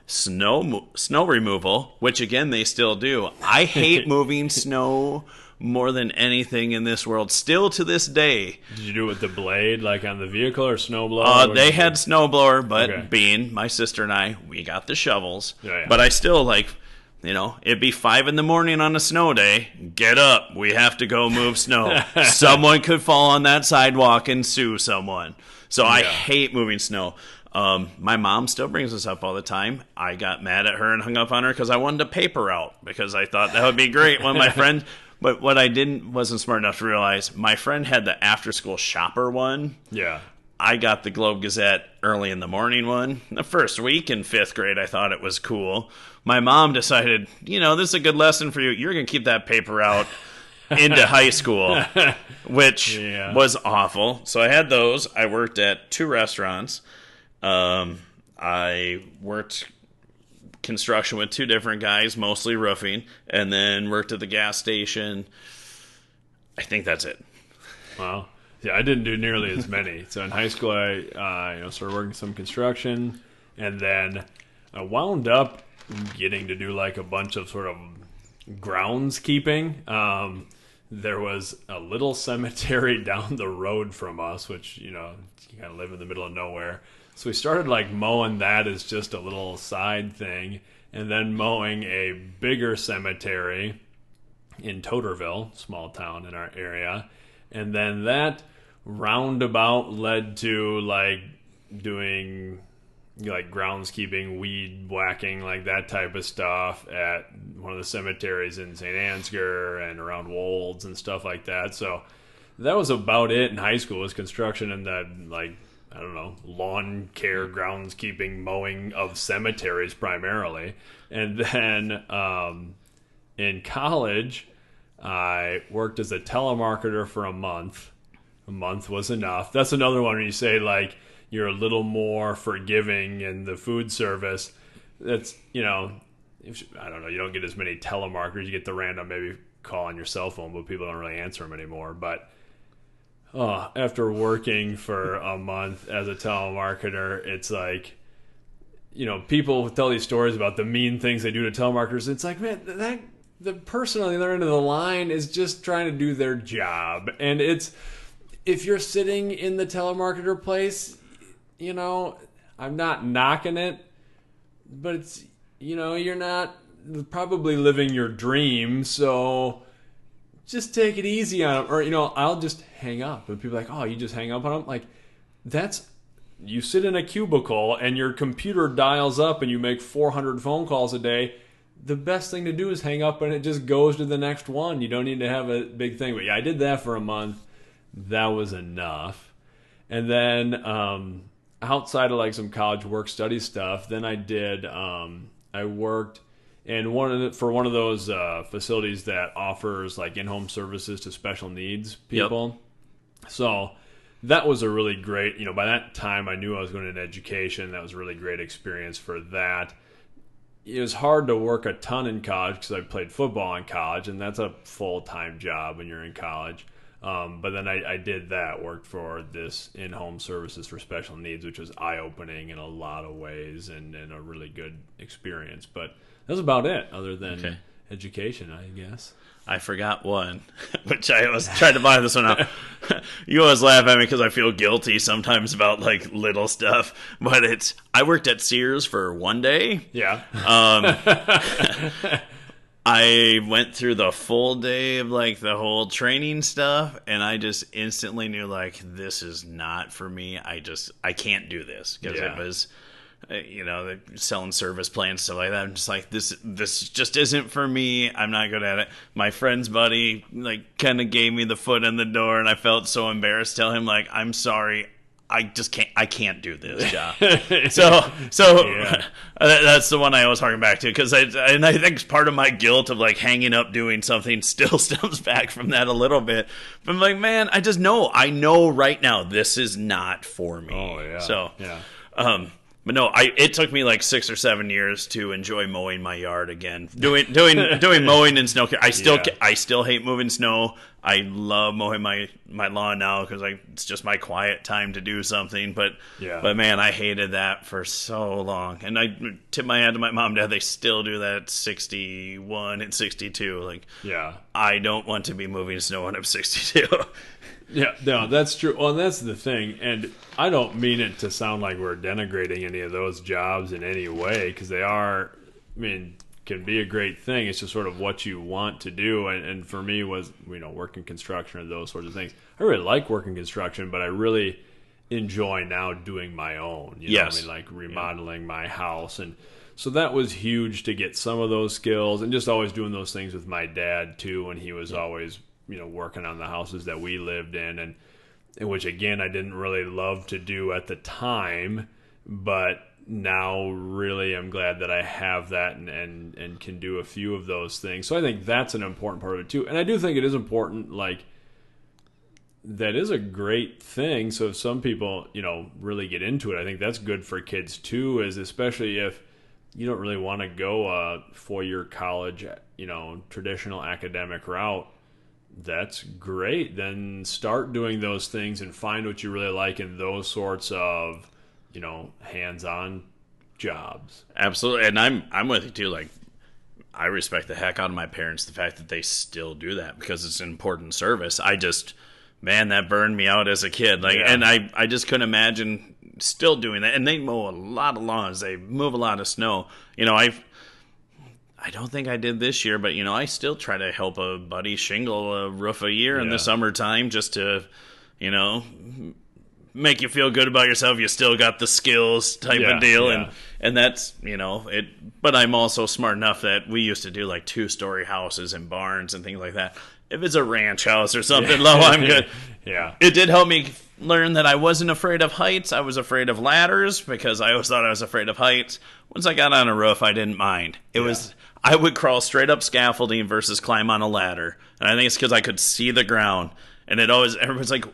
Snow removal, which again they still do. I hate moving snow more than anything in this world. Still to this day. Did you do it with the blade, like on the vehicle, or snowblower? They had snowblower, but being my sister and I, we got the shovels. Yeah. But I still it'd be 5 a.m. on a snow day. Get up. We have to go move snow. Someone could fall on that sidewalk and sue someone. So I hate moving snow. My mom still brings this up all the time. I got mad at her and hung up on her because I wanted a paper route, because I thought that would be great. One of my friends, but what I wasn't smart enough to realize, my friend had the after-school shopper one. Yeah. I got the Globe Gazette early in the morning one. The first week in 5th grade, I thought it was cool. My mom decided, this is a good lesson for you. You're going to keep that paper out into high school, which was awful. So I had those. I worked at 2 restaurants. I worked construction with 2 different guys, mostly roofing, and then worked at the gas station. I think that's it. Wow. Yeah, I didn't do nearly as many. So in high school, I started working some construction, and then I wound up getting to do like a bunch of sort of groundskeeping. There was a little cemetery down the road from us, which, you kind of live in the middle of nowhere. So we started like mowing that as just a little side thing, and then mowing a bigger cemetery in Totterville, small town in our area. And then that roundabout led to like doing like groundskeeping, weed whacking, like that type of stuff at one of the cemeteries in St. Ansgar and around Wolds and stuff like that. So that was about it in high school, was construction and that, like, I don't know, lawn care, groundskeeping, mowing of cemeteries primarily. And then in college, I worked as a telemarketer for a month. A month was enough. That's another one where you say, like, you're a little more forgiving in the food service. That's, I don't know, you don't get as many telemarketers. You get the random maybe call on your cell phone, but people don't really answer them anymore. But after working for a month as a telemarketer, it's like, people tell these stories about the mean things they do to telemarketers. It's like, man, the person on the other end of the line is just trying to do their job. And if you're sitting in the telemarketer place, I'm not knocking it, but it's, you're not probably living your dream, so just take it easy on them. Or, I'll just hang up. And people are like, oh, you just hang up on them? Like, you sit in a cubicle and your computer dials up and you make 400 phone calls a day. The best thing to do is hang up and it just goes to the next one. You don't need to have a big thing. But yeah, I did that for a month. That was enough. And then outside of like some college work study stuff, then I did, I worked in one of those facilities that offers like in-home services to special needs people. Yep. So that was a really great, by that time I knew I was going into education. That was a really great experience for that. It was hard to work a ton in college because I played football in college, and that's a full-time job when you're in college. But then I did that, worked for this in-home services for special needs, which was eye-opening in a lot of ways and a really good experience. But that's about it, other than education, I guess. I forgot one, which I was trying to buy this one out. You always laugh at me because I feel guilty sometimes about like little stuff, but I worked at Sears for one day. Yeah. I went through the full day of like the whole training stuff, and I just instantly knew like this is not for me. I can't do this because it was, selling service plans, stuff like that. I'm just like, this just isn't for me. I'm not good at it. My friend's buddy like kind of gave me the foot in the door, and I felt so embarrassed to tell him like, I'm sorry, I can't do this job. That's the one I always harken back to, because I think part of my guilt of like hanging up doing something still stems back from that a little bit. But I'm like, man, I know right now this is not for me. Oh yeah. So yeah. But no, it took me like 6 or 7 years to enjoy mowing my yard again. Doing mowing and snow care. I still hate moving snow. I love mowing my lawn now because it's just my quiet time to do something. But man, I hated that for so long. And I tip my hat to my mom and dad. They still do that at 61 and 62. Like, I don't want to be moving snow when I'm 62. Yeah, no, that's true. Well, and that's the thing, and I don't mean it to sound like we're denigrating any of those jobs in any way, because they are, can be a great thing. It's just sort of what you want to do, and for me was, working construction and those sorts of things. I really like working construction, but I really enjoy now doing my own. Like remodeling my house, and so that was huge to get some of those skills, and just always doing those things with my dad too, when he was always working on the houses that we lived in, and which again I didn't really love to do at the time, but now really I'm glad that I have that and can do a few of those things. So I think that's an important part of it too. And I do think it is important, like that is a great thing. So if some people, really get into it, I think that's good for kids too, is especially if you don't really want to go a 4-year college, traditional academic route. That's great. Then start doing those things and find what you really like in those sorts of, hands-on jobs. Absolutely. And I'm with you too. Like, I respect the heck out of my parents, the fact that they still do that, because it's an important service. Man, that burned me out as a kid. Like, and I just couldn't imagine still doing that. And they mow a lot of lawns. They move a lot of snow. I don't think I did this year, but, I still try to help a buddy shingle a roof a year in the summertime just to, make you feel good about yourself. You still got the skills type of deal. Yeah. And that's, it. But I'm also smart enough that we used to do like 2-story houses and barns and things like that. If it's a ranch house or something low, I'm good. Yeah. It did help me learn that I wasn't afraid of heights. I was afraid of ladders because I always thought I was afraid of heights. Once I got on a roof, I didn't mind. I would crawl straight up scaffolding versus climb on a ladder. And I think it's because I could see the ground. And everyone's like,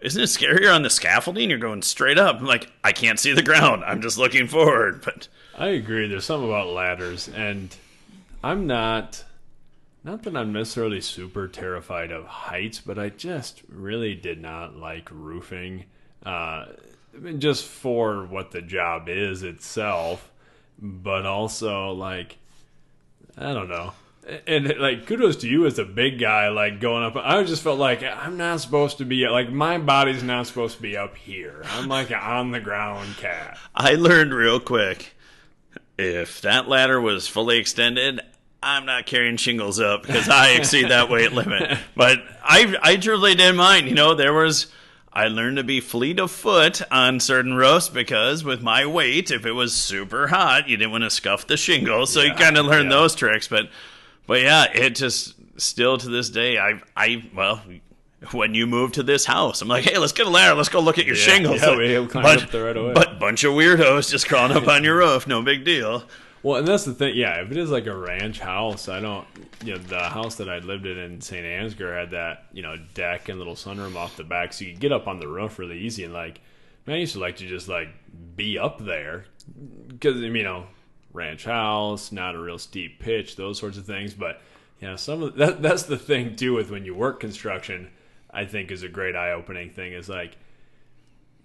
isn't it scarier on the scaffolding? You're going straight up. I'm like, I can't see the ground. I'm just looking forward. But I agree. There's something about ladders. And I'm not that I'm necessarily super terrified of heights, but I just really did not like roofing. Just for what the job is itself. But also, like, I don't know. And, like, kudos to you as a big guy, like, going up. I just felt like I'm not supposed to be, like, my body's not supposed to be up here. I'm like an on-the-ground cat. I learned real quick, if that ladder was fully extended, I'm not carrying shingles up because I exceed that weight limit. But I truly didn't mind. I learned to be fleet of foot on certain roofs because with my weight, if it was super hot, you didn't want to scuff the shingles. So you kind of learn those tricks. But yeah, it just still to this day, when you move to this house, I'm like, hey, let's get a ladder. Let's go look at your shingles. Yeah, we'll climb up there right away. But bunch of weirdos just crawling up on your roof. No big deal. Well, and that's the thing. Yeah, if it is like a ranch house, I don't. The house that I lived in St. Ansgar had that deck and little sunroom off the back, so you could get up on the roof really easy. And like, man, I used to like to just like be up there because ranch house, not a real steep pitch, those sorts of things. But some of that's the thing too with when you work construction. I think is a great eye-opening thing is like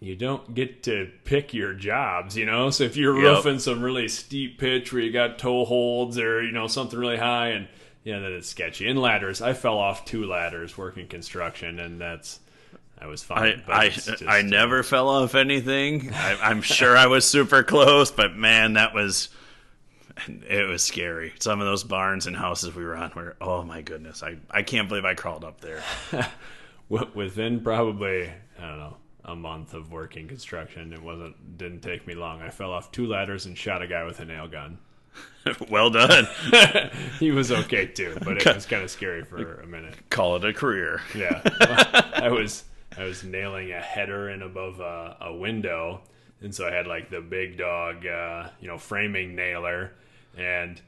you don't get to pick your jobs, So if you're roofing some really steep pitch where you got toe holds or something really high, and then it's sketchy. And ladders, I fell off 2 ladders working construction, and I was fine. I never fell off anything. I'm sure I was super close, but man, it was scary. Some of those barns and houses we were on were, oh my goodness, I can't believe I crawled up there. Within probably, I don't know, a month of working construction, didn't take me long. I fell off 2 ladders and shot a guy with a nail gun. Well done. He was okay too, but it was kind of scary for a minute. Call it a career. Yeah. I was nailing a header in above a window, and so I had like the big dog framing nailer, and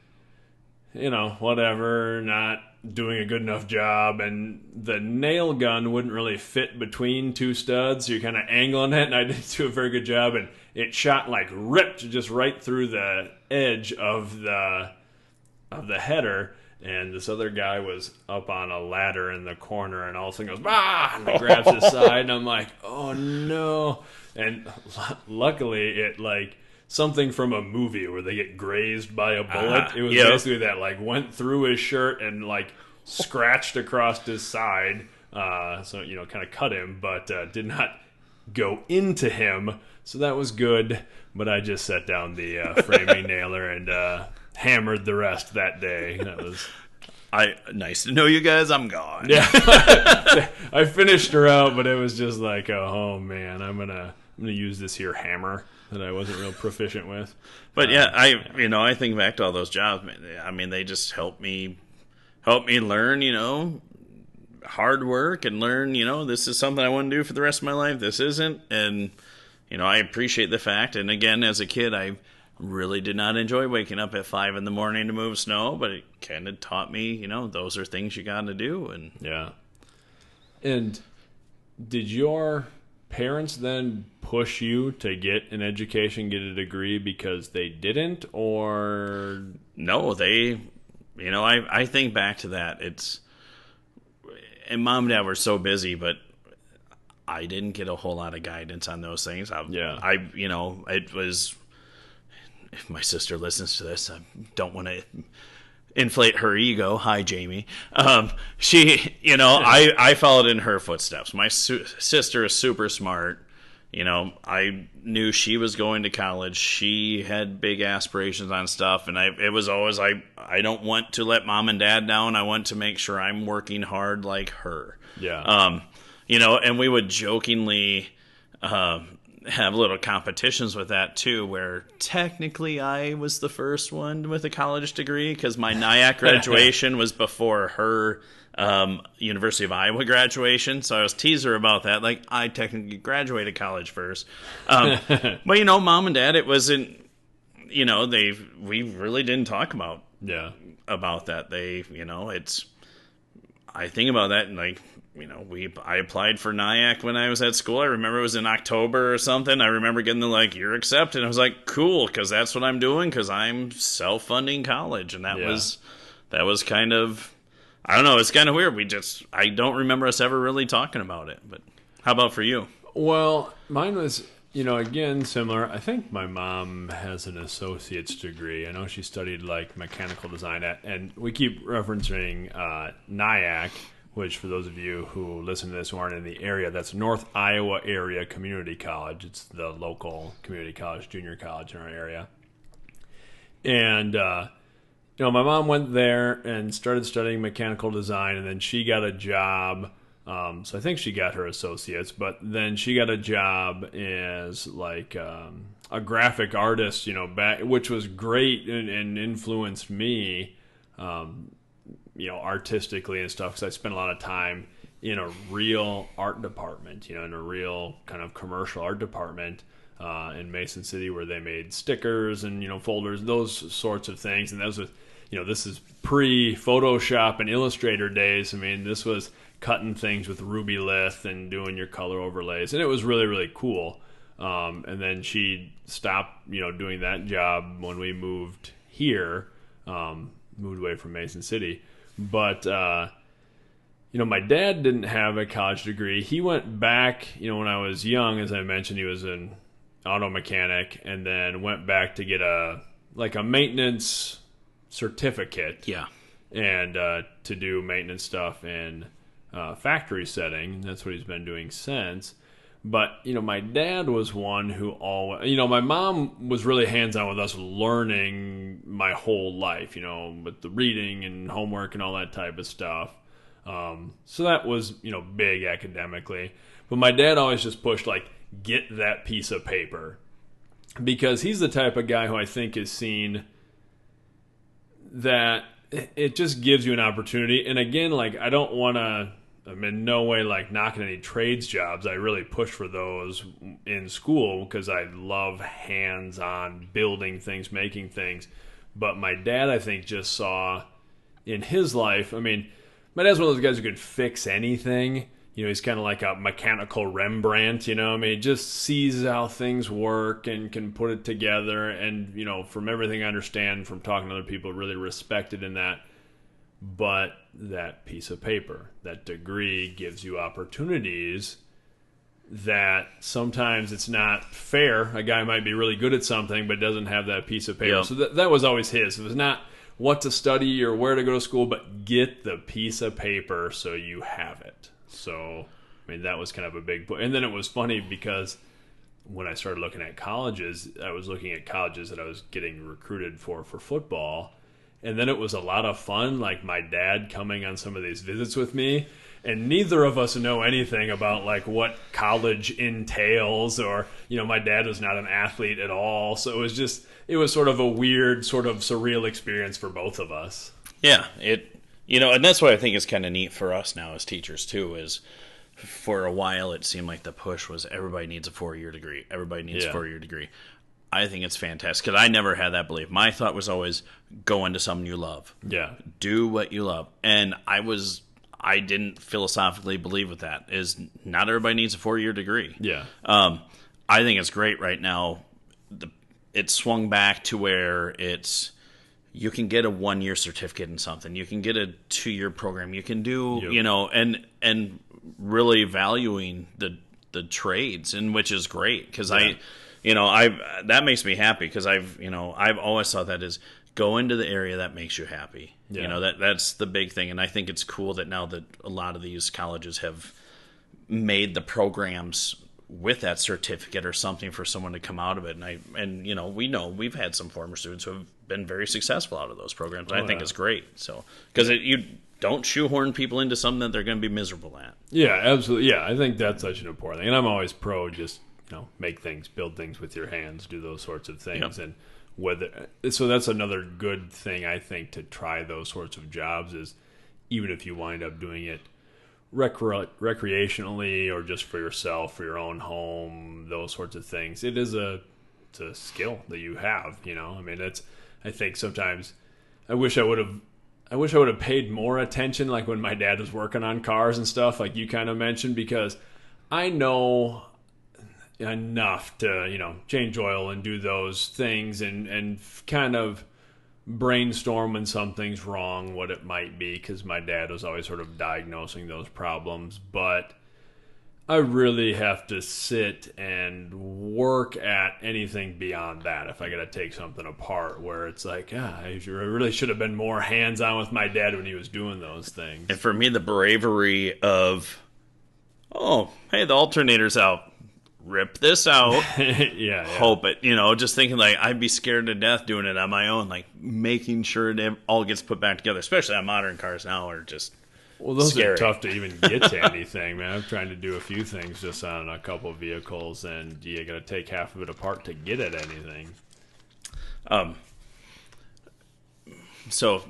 whatever, not doing a good enough job, and the nail gun wouldn't really fit between 2 studs, so you're kind of angling it, and I didn't do a very good job, and it shot like ripped just right through the edge of the header, and this other guy was up on a ladder in the corner, and all of a sudden goes, bah! And he grabs his side, and I'm like, oh no. And luckily it like something from a movie where they get grazed by a bullet. It was basically that like went through his shirt and like scratched across his side. So kind of cut him, but did not go into him. So that was good. But I just set down the framing nailer and hammered the rest that day. That was nice to know you guys. I'm gone. Yeah, I finished her out, but it was just like, oh man, I'm gonna use this here hammer that I wasn't real proficient with. But I think back to all those jobs. I mean, they just helped me learn, hard work and learn, this is something I want to do for the rest of my life. This isn't. And, I appreciate the fact. And again, as a kid, I really did not enjoy waking up at 5 a.m. to move snow, but it kind of taught me, those are things you got to do. And yeah. And did your parents then push you to get an education, get a degree because they didn't, or no? They, I think back to that. And mom and dad were so busy, but I didn't get a whole lot of guidance on those things. It was. If my sister listens to this, I don't want to inflate her ego. Hi, Jamie. She, I followed in her footsteps. My sister is super smart. I knew she was going to college. She had big aspirations on stuff, and it was always I don't want to let mom and dad down. I want to make sure I'm working hard like her. Yeah. And we would jokingly have little competitions with that too, where technically I was the first one with a college degree because my NIAC graduation was before her University of Iowa graduation. So I was teaser about that. Like, I technically graduated college first. But mom and dad, it wasn't, we really didn't talk about that. I think about that and like, I applied for NIAC when I was at school. I remember it was in October or something. I remember getting you're accepted. I was like, cool, because that's what I'm doing, because I'm self-funding college. And that was kind of, I don't know, it's kind of weird. I don't remember us ever really talking about it. But how about for you? Well, mine was, again, similar. I think my mom has an associate's degree. I know she studied like mechanical design and we keep referencing NIAC, which for those of you who listen to this who aren't in the area, that's North Iowa Area Community College. It's the local community college, junior college in our area. And, my mom went there and started studying mechanical design, and then she got a job. So I think she got her associates, but then she got a job as like a graphic artist, which was great and influenced me, artistically and stuff, because I spent a lot of time in a real art department, in a real kind of commercial art department. in Mason City where they made stickers and, folders, those sorts of things. And that was, this is pre-Photoshop and Illustrator days. I mean, this was cutting things with Ruby Lith and doing your color overlays. And it was really, really cool. And then she stopped, doing that job when we moved here, moved away from Mason City. But, my dad didn't have a college degree. He went back, when I was young, as I mentioned, he was an auto mechanic, and then went back to get a maintenance certificate. Yeah. And to do maintenance stuff in factory setting. That's what he's been doing since. But, my dad was one who always, my mom was really hands-on with us learning my whole life, with the reading and homework and all that type of stuff. So that was, big academically. But my dad always just pushed, get that piece of paper. Because he's the type of guy who I think has seen that it just gives you an opportunity. And again, I don't want to, I'm in no way knocking any trades jobs. I really push for those in school because I love hands-on building things, making things. But my dad, I think, just saw in his life, my dad's one of those guys who could fix anything. He's kind of like a mechanical Rembrandt, he just sees how things work and can put it together. And, from everything I understand from talking to other people, really respected in that. But that piece of paper, that degree gives you opportunities that sometimes it's not fair. A guy might be really good at something but doesn't have that piece of paper. Yep. So that was always his. It was not what to study or where to go to school, but get the piece of paper so you have it. So, that was kind of a big point. And then it was funny because when I started looking at colleges, I was looking at colleges that I was getting recruited for football. And then it was a lot of fun, my dad coming on some of these visits with me. And neither of us know anything about, what college entails or, my dad was not an athlete at all. So it was sort of a weird, sort of surreal experience for both of us. Yeah, and that's what I think is kind of neat for us now as teachers, too, is for a while it seemed like the push was everybody needs a 4-year degree. Everybody needs a 4-year degree. I think it's fantastic because I never had that belief. My thought was always go into something you love. Yeah. Do what you love. And I didn't philosophically believe with that, is not everybody needs a 4-year degree. Yeah. I think it's great right now. It swung back to where you can get a 1-year certificate in something. You can get a 2-year program. You can do, and really valuing the trades, and which is great because that makes me happy because I've always thought that is go into the area that makes you happy. Yeah. That's the big thing. And I think it's cool that now that a lot of these colleges have made the programs with that certificate or something for someone to come out of it. And we know we've had some former students who have been very successful out of those programs. I think it's great. So, because you don't shoehorn people into something that they're going to be miserable at. Yeah, absolutely. Yeah, I think that's such an important thing. And I'm always pro just, make things, build things with your hands, do those sorts of things. Yep. And so that's another good thing, I think, to try those sorts of jobs is even if you wind up doing it recreationally or just for yourself, for your own home, those sorts of things, it's a skill that you have, I think sometimes I wish I would have paid more attention, like when my dad was working on cars and stuff, like you kind of mentioned, because I know enough to, change oil and do those things and kind of brainstorm when something's wrong, what it might be, because my dad was always sort of diagnosing those problems. But I really have to sit and work at anything beyond that if I got to take something apart, where it's like, I really should have been more hands-on with my dad when he was doing those things. And for me, the bravery of, hey, the alternator's out. Rip this out. yeah. Hope it. Just thinking I'd be scared to death doing it on my own, making sure it all gets put back together, especially on modern cars now are just those scary. Are tough to even get to anything, man. I'm trying to do a few things just on a couple of vehicles, and you got to take half of it apart to get at anything. So,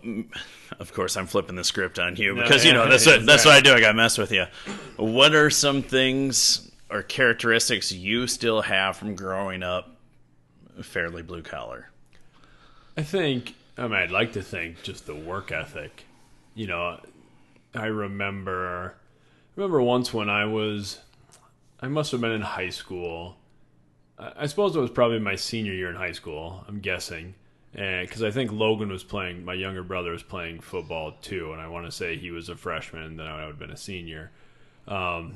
of course, I'm flipping the script on you because, that's what I do. I got to mess with you. What are some things or characteristics you still have from growing up fairly blue collar? I'd like to think just the work ethic. You know, I remember once when I must have been in high school. I suppose it was probably my senior year in high school, I'm guessing. Because I think Logan was playing, my younger brother was playing football too, and I want to say he was a freshman, and then I would have been a senior. And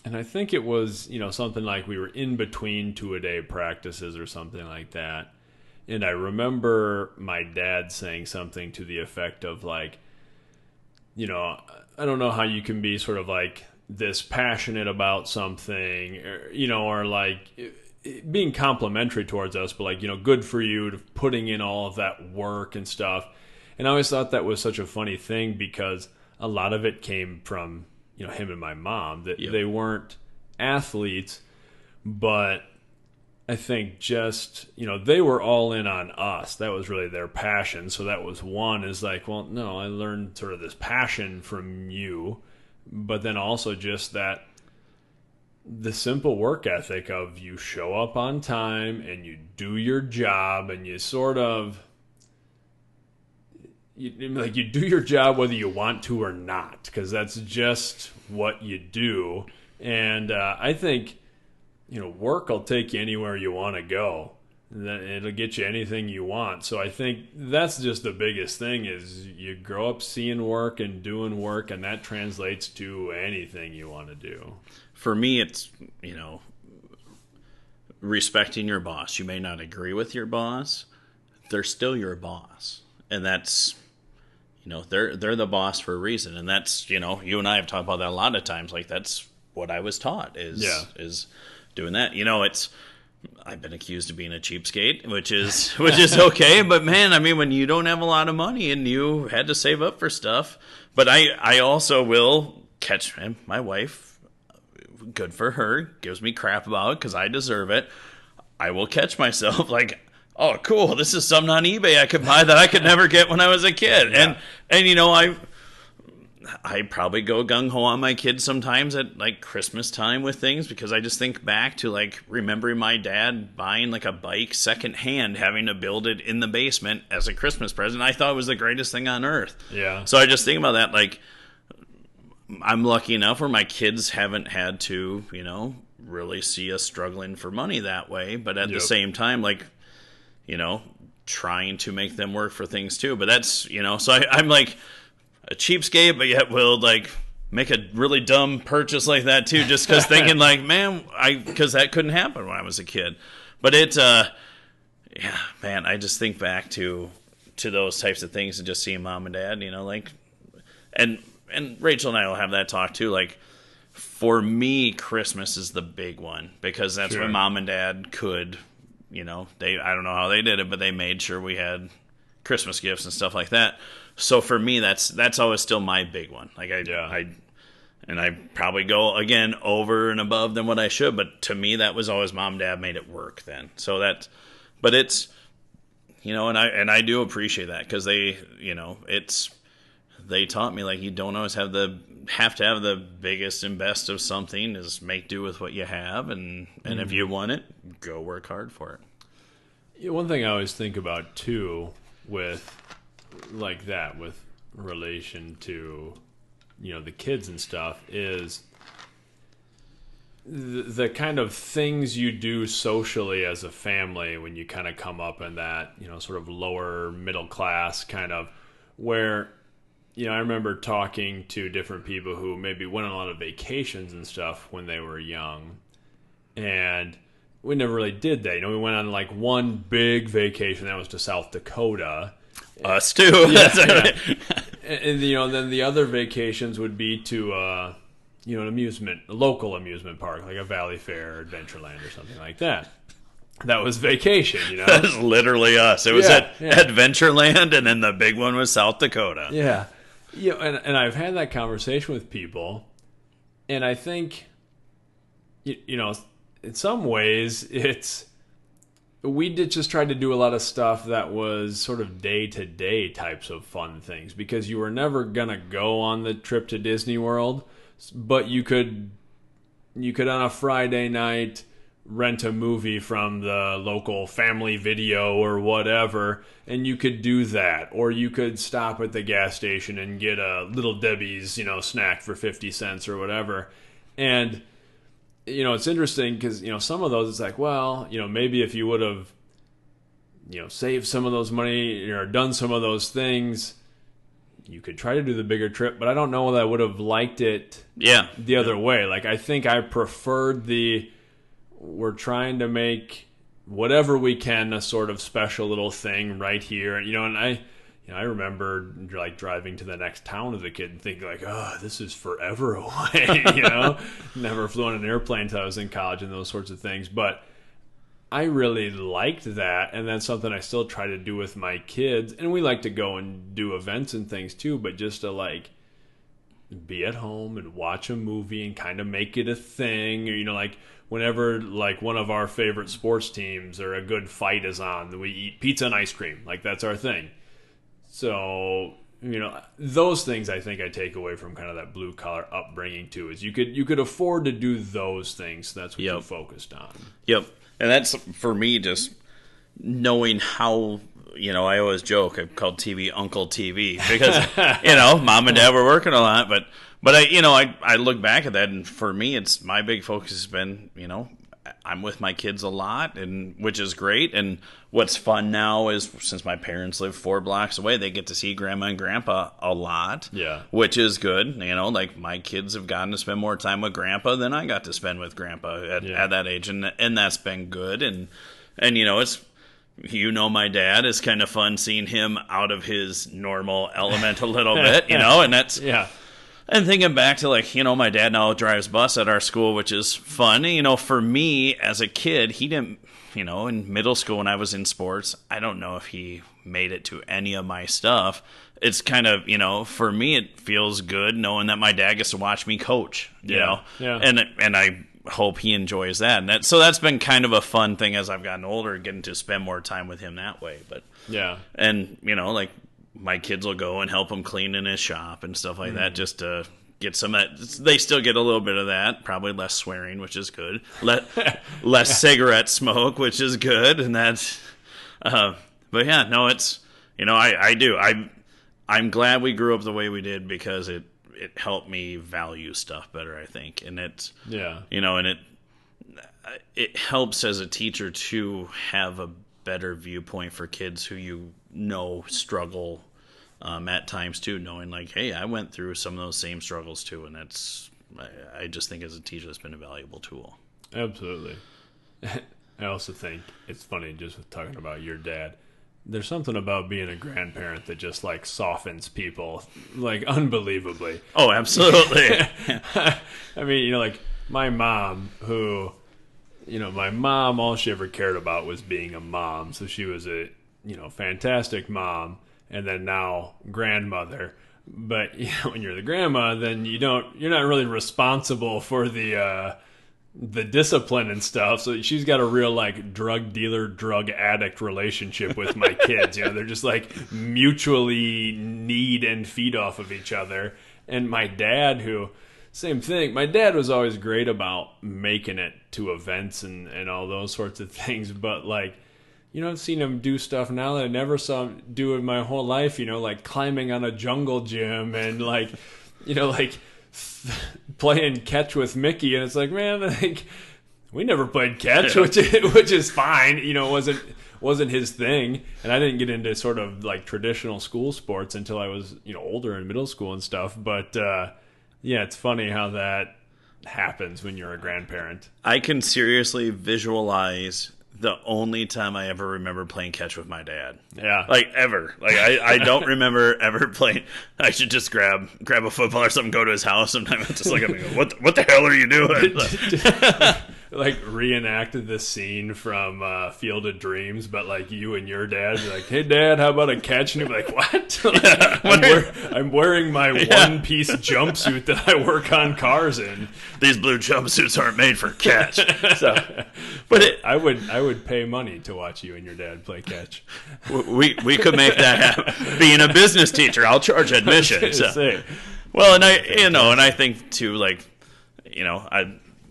I think it was, something like we were in between two-a-day practices or something like that. And I remember my dad saying something to the effect of like, I don't know how you can be sort of like this passionate about something, or like being complimentary towards us, but like, good for you to putting in all of that work and stuff. And I always thought that was such a funny thing because a lot of it came from, him and my mom, that they weren't athletes, but I think just, they were all in on us. That was really their passion. So that was one is like, well, no, I learned sort of this passion from you, but then also just that the simple work ethic of you show up on time and you do your job and you sort of, you do your job whether you want to or not, because that's just what you do. And I think, work will take you anywhere you want to go. It'll get you anything you want. So I think that's just the biggest thing is you grow up seeing work and doing work, and that translates to anything you want to do. For me, it's, respecting your boss. You may not agree with your boss. They're still your boss. And that's, they're the boss for a reason. And that's, you and I have talked about that a lot of times. Like, that's what I was taught is doing that. I've been accused of being a cheapskate, which is okay. But man, I mean, when you don't have a lot of money and you had to save up for stuff, but I also will catch my wife. Good for her. Gives me crap about it because I deserve it. I will catch myself like, oh, cool. This is something on eBay I could buy that I could never get when I was a kid. Yeah. And I probably go gung-ho on my kids sometimes at like Christmas time with things because I just think back to like remembering my dad buying like a bike secondhand, having to build it in the basement as a Christmas present. I thought it was the greatest thing on earth. Yeah. So I just think about that. Like, I'm lucky enough where my kids haven't had to, really see us struggling for money that way. But at the same time, like, trying to make them work for things too. But that's, so I'm like a cheapskate, but yet will like make a really dumb purchase like that too, just because thinking like, man, because that couldn't happen when I was a kid. But it's, yeah, man, I just think back to those types of things and just seeing mom and dad, like, and Rachel and I will have that talk too. Like, for me, Christmas is the big one because that's when mom and dad could, I don't know how they did it, but they made sure we had Christmas gifts and stuff like that. So for me, that's always still my big one. Like I probably go again over and above than what I should, but to me, that was always mom and dad made it work then. So but it's, and I do appreciate that because they, they taught me like you don't always have to have the biggest and best of something. Is make do with what you have, and if you want it, go work hard for it. Yeah, one thing I always think about too with like that with relation to the kids and stuff is the kind of things you do socially as a family when you kind of come up in that sort of lower middle class kind of where. I remember talking to different people who maybe went on a lot of vacations and stuff when they were young. And we never really did that. We went on like one big vacation. That was to South Dakota. Us too. Yeah. And then the other vacations would be to, a local amusement park, like a Valley Fair or Adventureland or something like that. That was vacation, That was literally us. It was at Adventureland, and then the big one was South Dakota. Yeah. And I've had that conversation with people, and I think, in some ways, we did just try to do a lot of stuff that was sort of day-to-day types of fun things, because you were never going to go on the trip to Disney World, but you could you could on a Friday night rent a movie from the local Family Video or whatever, and you could do that. Or you could stop at the gas station and get a Little Debbie's, snack for 50 cents or whatever. And, it's interesting because, some of those, it's like, well, maybe if you would have, saved some of those money or done some of those things, you could try to do the bigger trip. But I don't know that I would have liked it the other way. Like, I think I preferred we're trying to make whatever we can a sort of special little thing right here. And, I remember like driving to the next town as a kid and thinking like, oh, this is forever away, Never flew on an airplane until I was in college and those sorts of things. But I really liked that, and that's something I still try to do with my kids. And we like to go and do events and things too, but just to like be at home and watch a movie and kind of make it a thing. Or, like whenever like one of our favorite sports teams or a good fight is on, we eat pizza and ice cream. Like that's our thing. So, those things I think I take away from kind of that blue collar upbringing too, is you could afford to do those things. That's what you focused on. Yep. And that's, for me, just knowing how, I always joke, I've called TV Uncle TV because, mom and dad were working a lot. But I look back at that, and for me, my big focus has been, I'm with my kids a lot, and which is great. And what's fun now is, since my parents live 4 blocks away, they get to see grandma and grandpa a lot. Yeah. Which is good. Like my kids have gotten to spend more time with grandpa than I got to spend with grandpa at that age. And that's been good. And it's, my dad, is kind of fun seeing him out of his normal element a little bit, and that's, And thinking back to, like, my dad now drives bus at our school, which is fun. For me, as a kid, he didn't, in middle school when I was in sports, I don't know if he made it to any of my stuff. It's kind of, for me, it feels good knowing that my dad gets to watch me coach, you know? Yeah. And I hope he enjoys that. So that's been kind of a fun thing as I've gotten older, getting to spend more time with him that way. But yeah. And, like, my kids will go and help him clean in his shop and stuff like that, just to get some of that. They still get a little bit of that, probably less swearing, which is good. Less cigarette smoke, which is good. And that's, but yeah, no, it's, I do. I'm glad we grew up the way we did, because it helped me value stuff better, I think. And it's, and it helps as a teacher to have a better viewpoint for kids who struggle at times too, knowing like, hey, I went through some of those same struggles too, and that's, I just think as a teacher that's been a valuable tool. Absolutely. I also think it's funny, just with talking about your dad, there's something about being a grandparent that just like softens people like unbelievably. Oh, absolutely. I mean, like my mom, who, my mom, all she ever cared about was being a mom. So she was a, fantastic mom, and then now grandmother. But when you're the grandma, then you're not really responsible for the discipline and stuff. So she's got a real like drug dealer, drug addict relationship with my kids. They're just like mutually need and feed off of each other. And my dad, who, same thing. My dad was always great about making it to events and all those sorts of things. But like, I've seen him do stuff now that I never saw him do in my whole life, like climbing on a jungle gym and like, like playing catch with Mickey. And it's like, man, like we never played catch, which is fine. It wasn't his thing. And I didn't get into sort of like traditional school sports until I was, older in middle school and stuff. But, yeah, it's funny how that happens when you're a grandparent. I can seriously visualize the only time I ever remember playing catch with my dad. Yeah. Like, ever. Like, I don't remember ever playing. I should just grab a football or something, go to his house. Sometimes I just look at him and go, what the hell are you doing? Like, reenacted the scene from Field of Dreams, but, like, you and your dad be like, hey, Dad, how about a catch? And he'd be like, what? Like, I'm wearing my one-piece jumpsuit that I work on cars in. These blue jumpsuits aren't made for catch. So, but I would pay money to watch you and your dad play catch. We could make that happen. Being a business teacher, I'll charge admission. So. Well, and I think, too, like,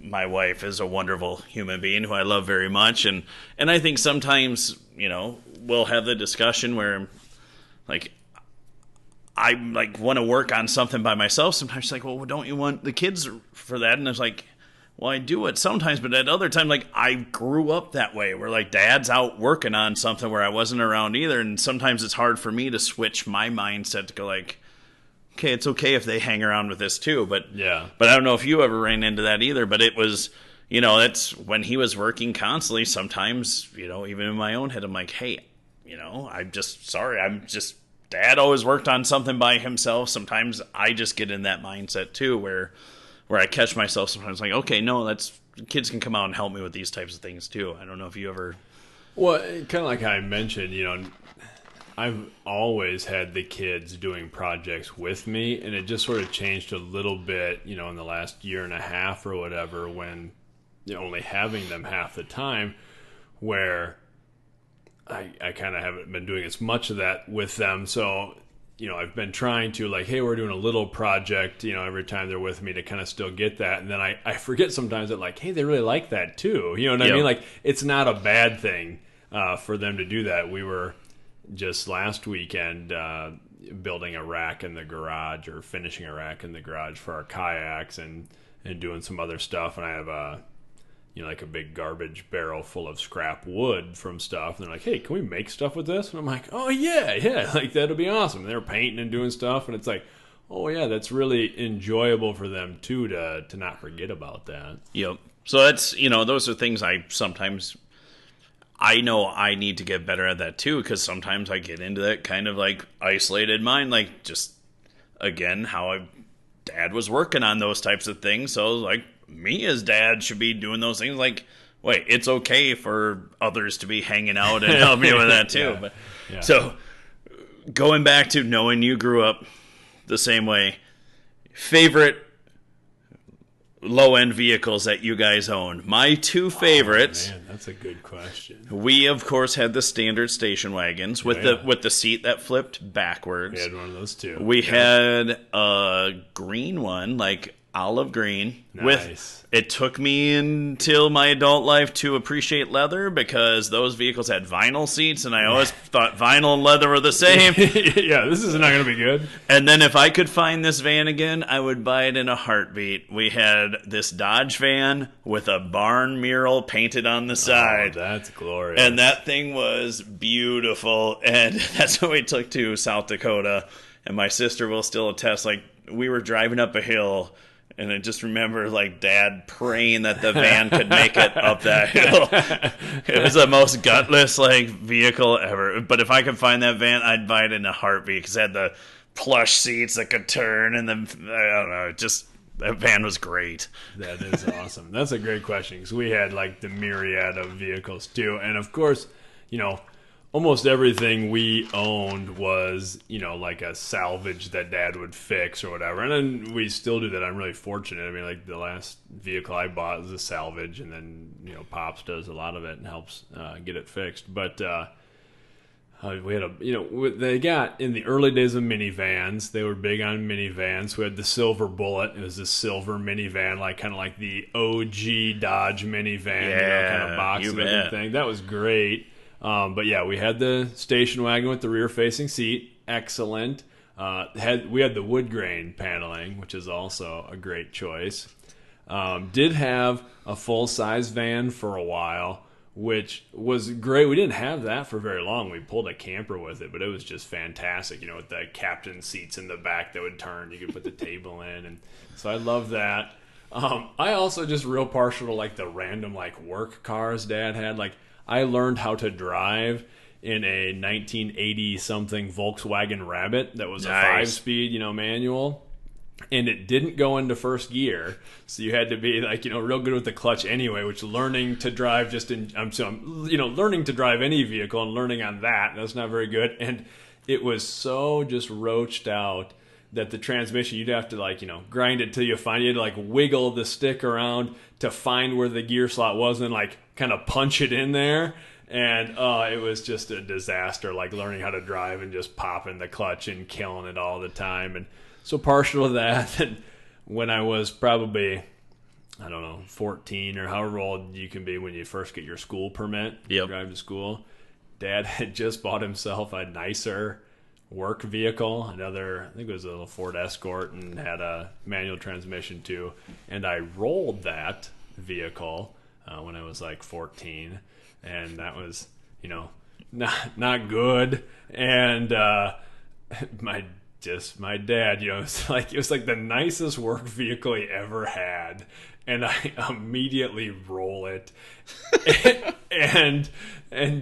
my wife is a wonderful human being who I love very much, and I think sometimes, you know, we'll have the discussion where, like, I like want to work on something by myself. Sometimes she's like, well, don't you want the kids for that? And it's like, well, I do it sometimes, but at other times, like, I grew up that way where, like, Dad's out working on something where I wasn't around either, and sometimes it's hard for me to switch my mindset to go like, okay, it's okay if they hang around with this too, but I don't know if you ever ran into that either, but it was, you know, that's when he was working constantly. Sometimes, you know, even in my own head, I'm like, hey, you know, Dad always worked on something by himself. Sometimes I just get in that mindset too, where I catch myself sometimes like, okay, no, kids can come out and help me with these types of things too. I don't know if you ever. Well, kind of like I mentioned, you know, I've always had the kids doing projects with me, and it just sort of changed a little bit, you know, in the last year and a half or whatever, when, you know, only having them half the time, where I kind of haven't been doing as much of that with them. So, you know, I've been trying to, like, hey, we're doing a little project, you know, every time they're with me to kind of still get that. And then I forget sometimes that, like, hey, they really like that too. You know what I mean? Like, it's not a bad thing for them to do that. We were just last weekend building a rack in the garage, or finishing a rack in the garage for our kayaks, and doing some other stuff. And I have you know, like a big garbage barrel full of scrap wood from stuff. And they're like, hey, can we make stuff with this? And I'm like, oh yeah, like that'll be awesome. And they're painting and doing stuff, and it's like, oh yeah, that's really enjoyable for them too, to not forget about that. Yep. So that's, you know, those are things I know I need to get better at that too, because sometimes I get into that kind of like isolated mind, like just, again, how Dad was working on those types of things. So like, me as Dad should be doing those things. Like, wait, it's okay for others to be hanging out and helping you with that too. So going back to knowing you grew up the same way, favorite low-end vehicles that you guys own. My two favorites. Oh, man, that's a good question. We, of course, had the standard station wagons with the seat that flipped backwards. We had one of those too. We had a green one, like olive green. Nice. It took me until my adult life to appreciate leather, because those vehicles had vinyl seats, and I always thought vinyl and leather were the same. Yeah, this is not going to be good. And then if I could find this van again, I would buy it in a heartbeat. We had this Dodge van with a barn mural painted on the side. Oh, that's glorious. And that thing was beautiful. And that's what we took to South Dakota. And my sister will still attest, like, we were driving up a hill, and I just remember, like, Dad praying that the van could make it up that hill. It was the most gutless, like, vehicle ever. But if I could find that van, I'd buy it in a heartbeat, because it had the plush seats that could turn, and then, I don't know, just, that van was great. That is awesome. That's a great question, because we had, like, the myriad of vehicles, too. And, of course, you know, almost everything we owned was, you know, like a salvage that Dad would fix or whatever. And then we still do that. I'm really fortunate. I mean, like, the last vehicle I bought was a salvage, and then, you know, Pops does a lot of it and helps get it fixed. But we had they got, in the early days of minivans, they were big on minivans. We had the Silver Bullet. It was a silver minivan, like kind of like the OG Dodge minivan, you know, kind of box looking thing. That was great. But yeah, we had the station wagon with the rear-facing seat. Excellent. We had the wood grain paneling, which is also a great choice. Did have a full-size van for a while, which was great. We didn't have that for very long. We pulled a camper with it, but it was just fantastic. You know, with the captain seats in the back that would turn, you could put the table in, and so I love that. I also just real partial to like the random like work cars Dad had. Like, I learned how to drive in a 1980 something Volkswagen Rabbit that was a 5-speed, you know, manual. And it didn't go into first gear, so you had to be like, you know, real good with the clutch anyway. Which learning to drive learning to drive any vehicle and learning on that's not very good. And it was so just roached out that the transmission, you'd have to like, you know, grind it till you find, you had to like wiggle the stick around to find where the gear slot was, and like kind of punch it in there. And it was just a disaster, like learning how to drive and just popping the clutch and killing it all the time. And so partial to that. And when I was probably, I don't know, 14 or however old you can be when you first get your school permit Yep. to drive to school. Dad had just bought himself a nicer work vehicle, another, I think it was a little Ford Escort, and had a manual transmission too. And I rolled that vehicle when I was like 14, and that was, not good. And my dad, it was like the nicest work vehicle he ever had, and I immediately roll it, and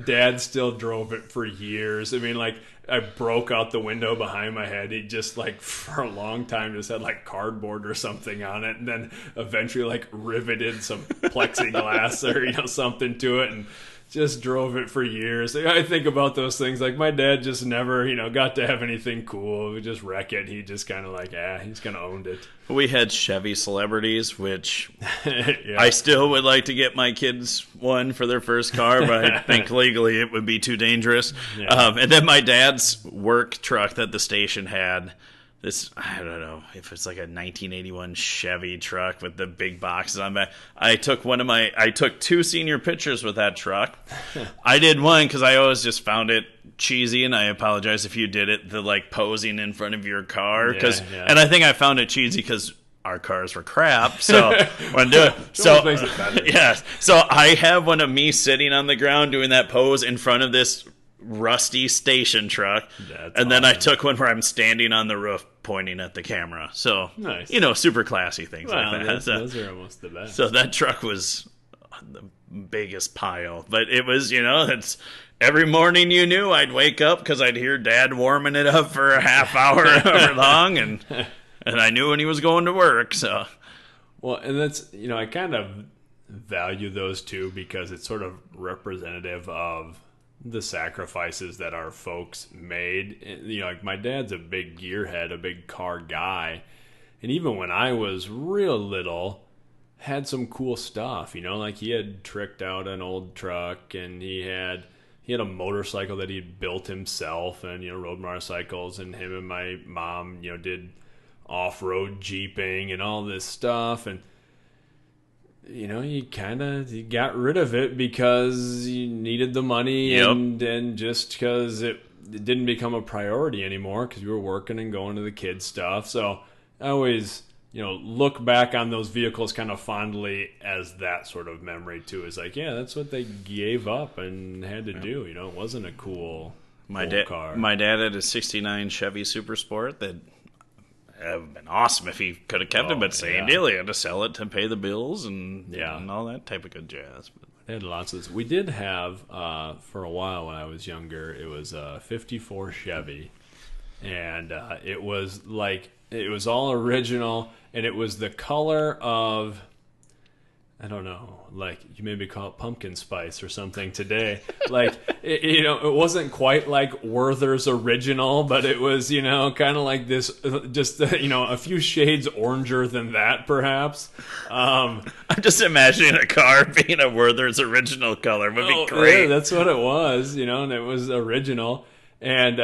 Dad still drove it for years. I mean, like, I broke out the window behind my head. He just, like, for a long time just had like cardboard or something on it, and then eventually like riveted some plexiglass or something to it, and just drove it for years. I think about those things. Like, my dad just never, got to have anything cool. We just wreck it. He just kind of like, he's kind of owned it. We had Chevy Celebrities, which Yeah. I still would like to get my kids one for their first car, but I think legally it would be too dangerous. Yeah. And then my dad's work truck that the station had, this, I don't know if it's like a 1981 Chevy truck with the big boxes on back. I took two senior pictures with that truck. I did one because I always just found it cheesy, and I apologize if you did it, the like posing in front of your car. Yeah. And I think I found it cheesy because our cars were crap. So when do it. So makes it better. Yeah. So I have one of me sitting on the ground doing that pose in front of this rusty station truck. That's and then I awesome. took one where I'm standing on the roof pointing at the camera. So, Nice. Super classy things like that. Those are almost the best. So that truck was the biggest pile. But it was, it's every morning you knew I'd wake up because I'd hear Dad warming it up for a half hour however long. And I knew when he was going to work. So, Well, and that's, I kind of value those too because it's sort of representative of the sacrifices that our folks made. Like, my dad's a big gearhead, a big car guy. And even when I was real little, had some cool stuff, like he had tricked out an old truck, and he had a motorcycle that he'd built himself, and, rode motorcycles, and him and my mom, did off-road jeeping and all this stuff. And you got rid of it because you needed the money. Yep. and just because it didn't become a priority anymore because you were working and going to the kids stuff. So I always, look back on those vehicles kind of fondly as that sort of memory too. Is like, yeah, that's what they gave up and had to do. It wasn't a cool car. My dad had a 69 Chevy Super Sport that it would have been awesome if he could have kept it, but same deal. He had to sell it to pay the bills and all that type of good jazz. But They had lots of this. We did have, for a while when I was younger, it was a 54 Chevy. And it was all original, and it was the color of, I don't know, like you maybe call it pumpkin spice or something today. Like, it wasn't quite like Werther's original, but it was, kind of like this, just, a few shades oranger than that, perhaps. I'm just imagining a car being a Werther's original color would be great. Yeah, that's what it was, and it was original. And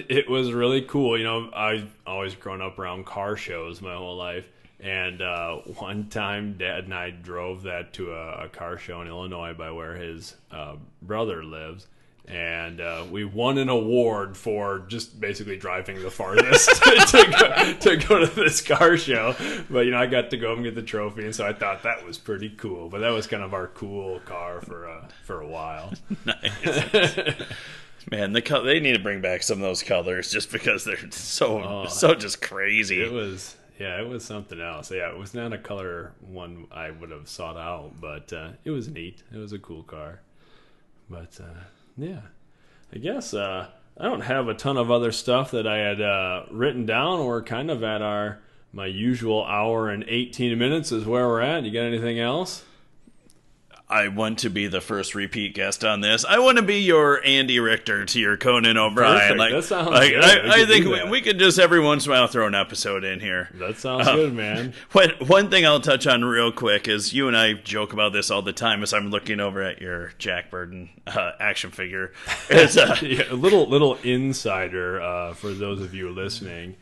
it was really cool. I've always grown up around car shows my whole life. And one time, Dad and I drove that to a car show in Illinois by where his brother lives. And we won an award for just basically driving the farthest to go to this car show. But, I got to go and get the trophy, and so I thought that was pretty cool. But that was kind of our cool car for a while. Nice. Man, they need to bring back some of those colors just because they're so just crazy. It was something else. Yeah, it was not a color one I would have sought out, but it was neat. It was a cool car. But yeah, I guess I don't have a ton of other stuff that I had written down. We're kind of at my usual hour and 18 minutes is where we're at. You got anything else? I want to be the first repeat guest on this. I want to be your Andy Richter to your Conan O'Brien. Perfect. That sounds good. I think we we could just every once in a while throw an episode in here. That sounds good, man. One thing I'll touch on real quick is you and I joke about this all the time as I'm looking over at your Jack Burton action figure. It's a little insider for those of you listening.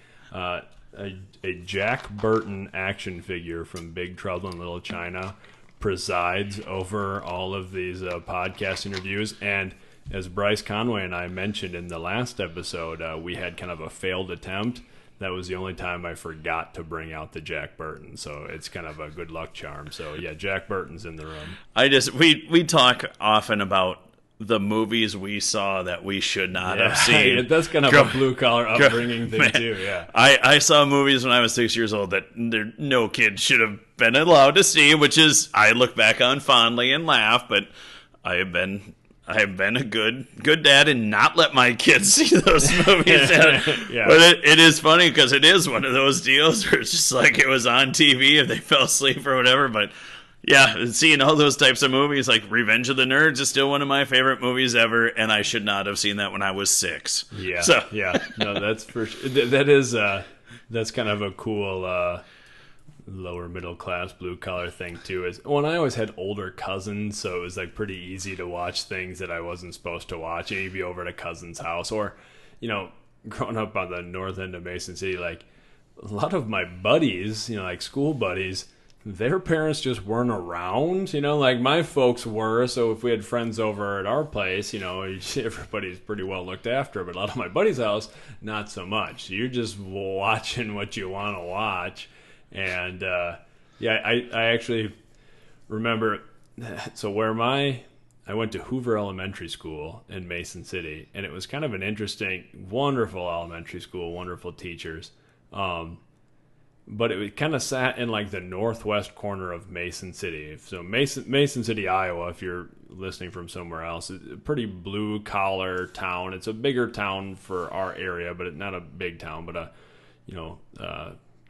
a Jack Burton action figure from Big Trouble in Little China presides over all of these podcast interviews. And as Bryce Conway and I mentioned in the last episode, we had kind of a failed attempt. That was the only time I forgot to bring out the Jack Burton. So it's kind of a good luck charm. So yeah, Jack Burton's in the room. We talk often about the movies we saw that we should not have seen. That's kind of a blue collar upbringing thing too. Yeah, I saw movies when I was 6 years old that no kid should have been allowed to see, which is I look back on fondly and laugh. But I have been a good dad and not let my kids see those movies. Yeah. But it is funny because it is one of those deals where it's just like it was on TV if they fell asleep or whatever. But yeah, seeing all those types of movies like Revenge of the Nerds is still one of my favorite movies ever, and I should not have seen that when I was 6. Yeah, so. Yeah, no, that's for sure. That's kind of a cool lower middle class blue collar thing too. Is when I always had older cousins, so it was like pretty easy to watch things that I wasn't supposed to watch. And you'd be over at a cousin's house, or growing up on the north end of Mason City, like a lot of my buddies, like school buddies, their parents just weren't around, like my folks were. So if we had friends over at our place, everybody's pretty well looked after. But a lot of my buddies' house, not so much. You're just watching what you want to watch. And I actually remember. So I went to Hoover Elementary School in Mason City, and it was kind of an interesting, wonderful elementary school, wonderful teachers. But it kind of sat in like the northwest corner of Mason City. So Mason City, Iowa, if you're listening from somewhere else, is a pretty blue collar town. It's a bigger town for our area, but not a big town, but a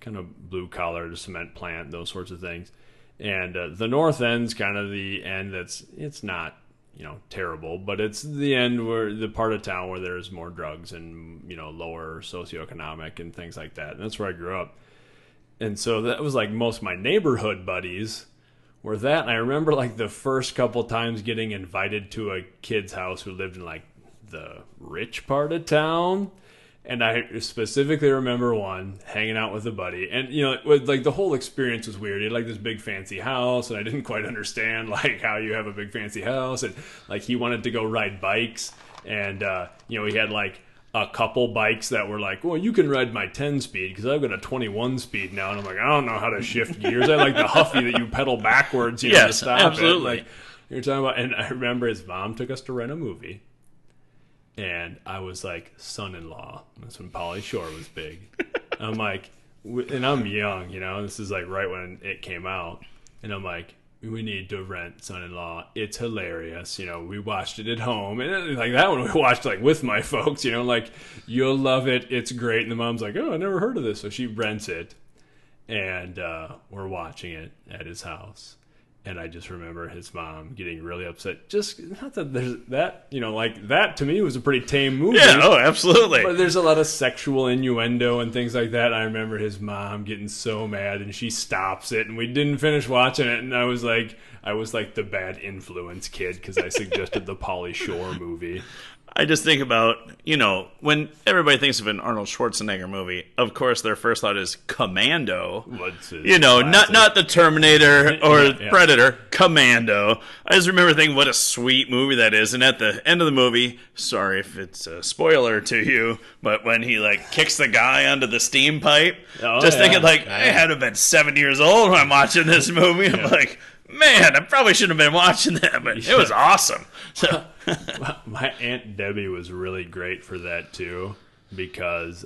kind of blue collar, the cement plant, those sorts of things. And the north end's kind of the end it's not terrible, but it's the end where the part of town where there's more drugs and lower socioeconomic and things like that. And that's where I grew up. And so that was like most of my neighborhood buddies were that. And I remember like the first couple times getting invited to a kid's house who lived in like the rich part of town. And I specifically remember one hanging out with a buddy. And, it was like the whole experience was weird. He had like this big fancy house, and I didn't quite understand like how you have a big fancy house. And like he wanted to go ride bikes. And, he had like a couple bikes that were like, well, you can ride my 10 speed because I've got a 21 speed now. And I'm like, I don't know how to shift gears. I like the Huffy that you pedal backwards, yes, to stop absolutely. it. Like you're talking about. And I remember his mom took us to rent a movie. And I was like, son-in-law. That's when Pauly Shore was big. I'm like, and I'm young, this is like right when it came out. And I'm like, we need to rent Son-in-Law. It's hilarious. We watched it at home. And like that one we watched like with my folks, like you'll love it. It's great. And the mom's like, oh, I never heard of this. So she rents it. And we're watching it at his house. And I just remember his mom getting really upset. Just not that there's that, like that to me was a pretty tame movie. Yeah, oh, absolutely. But there's a lot of sexual innuendo and things like that. I remember his mom getting so mad, and she stops it, and we didn't finish watching it. And I was like the bad influence kid because I suggested the Pauly Shore movie. I just think about, when everybody thinks of an Arnold Schwarzenegger movie, of course their first thought is Commando. Not the Terminator or Predator, Commando. I just remember thinking what a sweet movie that is. And at the end of the movie, sorry if it's a spoiler to you, but when he like kicks the guy onto the steam pipe, thinking like, I had to have been 7 years old when I'm watching this movie. I'm like, man, I probably shouldn't have been watching that, but it was awesome. So. My Aunt Debbie was really great for that too, because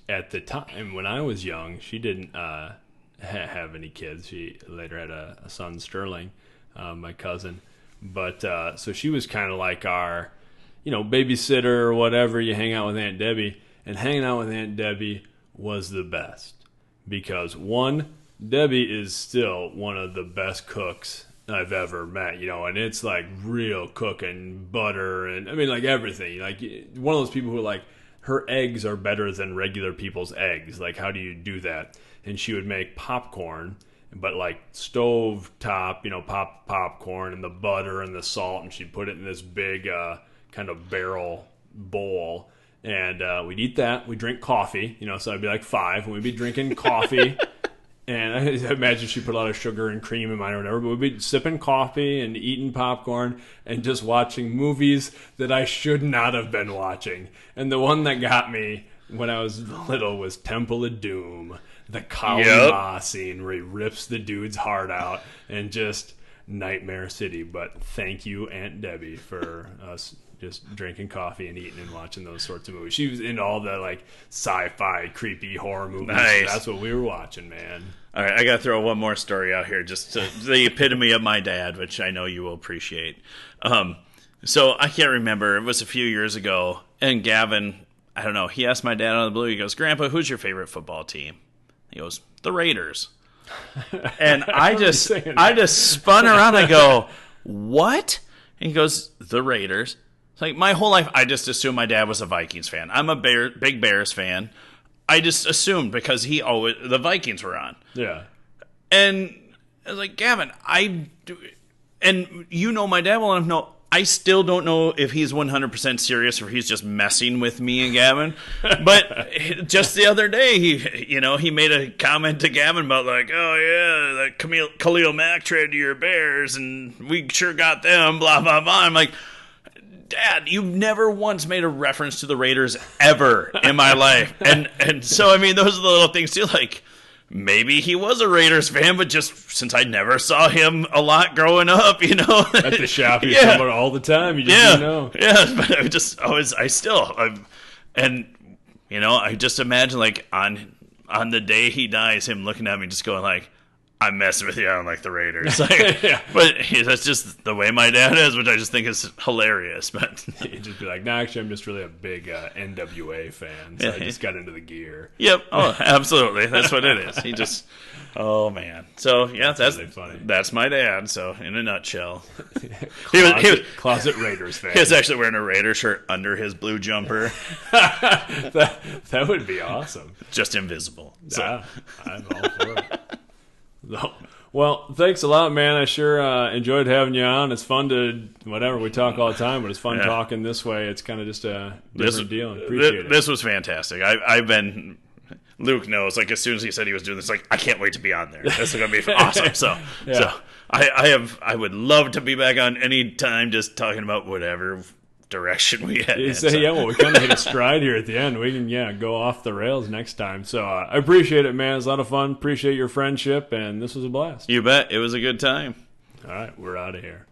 at the time when I was young, she didn't have any kids. She later had a son, Sterling, my cousin. But so she was kind of like our, babysitter or whatever. You hang out with Aunt Debbie, and hanging out with Aunt Debbie was the best because one, Debbie is still one of the best cooks I've ever met, and it's like real cooking, butter, and I mean like everything. Like one of those people who like her eggs are better than regular people's eggs. Like how do you do that? And she would make popcorn, but like stove top, popcorn and the butter and the salt, and she'd put it in this big kind of barrel bowl. And we'd eat that. We'd drink coffee, so I'd be like 5, and we'd be drinking coffee. And I imagine she put a lot of sugar and cream in mine or whatever, but we'd be sipping coffee and eating popcorn and just watching movies that I should not have been watching. And the one that got me when I was little was Temple of Doom. The Kali Ma scene where he rips the dude's heart out, and just Nightmare City. But thank you, Aunt Debbie, for us just drinking coffee and eating and watching those sorts of movies. She was into all the like sci-fi, creepy horror movies. Nice. That's what we were watching, man. All right, I got to throw one more story out here, just the epitome of my dad, which I know you will appreciate. So I can't remember. It was a few years ago, and Gavin, I don't know, he asked my dad out of the blue, he goes, "Grandpa, who's your favorite football team?" He goes, "The Raiders." And I just spun around. I go, "What?" And he goes, "The Raiders." It's like my whole life, I just assumed my dad was a Vikings fan. I'm a big Bears fan. I just assumed because the Vikings were on. Yeah. And I was like, "Gavin, and my dad will let him know, I still don't know if he's 100% serious or he's just messing with me and Gavin." But just the other day, he made a comment to Gavin about like, "Oh yeah, the Khalil Mack traded to your Bears and we sure got them, blah, blah, blah." I'm like, "Dad, you've never once made a reference to the Raiders ever in my life." And so, I mean, those are the little things too, like, maybe he was a Raiders fan, but just since I never saw him a lot growing up, At the shop, he's somewhere all the time. You just didn't know. Yeah, but I just always, I just imagine like on the day he dies, him looking at me just going like, "I'm messing with you. I don't like the Raiders." Like, Yeah. But that's just the way my dad is, which I just think is hilarious. But He'd just be like, "No, actually, I'm just really a big NWA fan, so I just got into the gear." Yep. Oh, absolutely. That's what it is. He just, oh man. So yeah, that's really funny. That's my dad. So in a nutshell, Closet Raiders fan. he was actually wearing a Raider shirt under his blue jumper, that would be awesome. just invisible. So. Yeah, I'm all for it. So, well, thanks a lot, man. I sure enjoyed having you on. It's fun to, we talk all the time, but it's fun talking this way. It's kind of just a different deal. Appreciate it. This was fantastic. Luke knows, like, as soon as he said he was doing this, like, I can't wait to be on there. This is going to be awesome. So I would love to be back on any time just talking about whatever direction we had. We kind of hit a stride here at the end. We can, go off the rails next time. So I appreciate it, man. It's a lot of fun. Appreciate your friendship, and this was a blast. You bet. It was a good time. All right, we're out of here.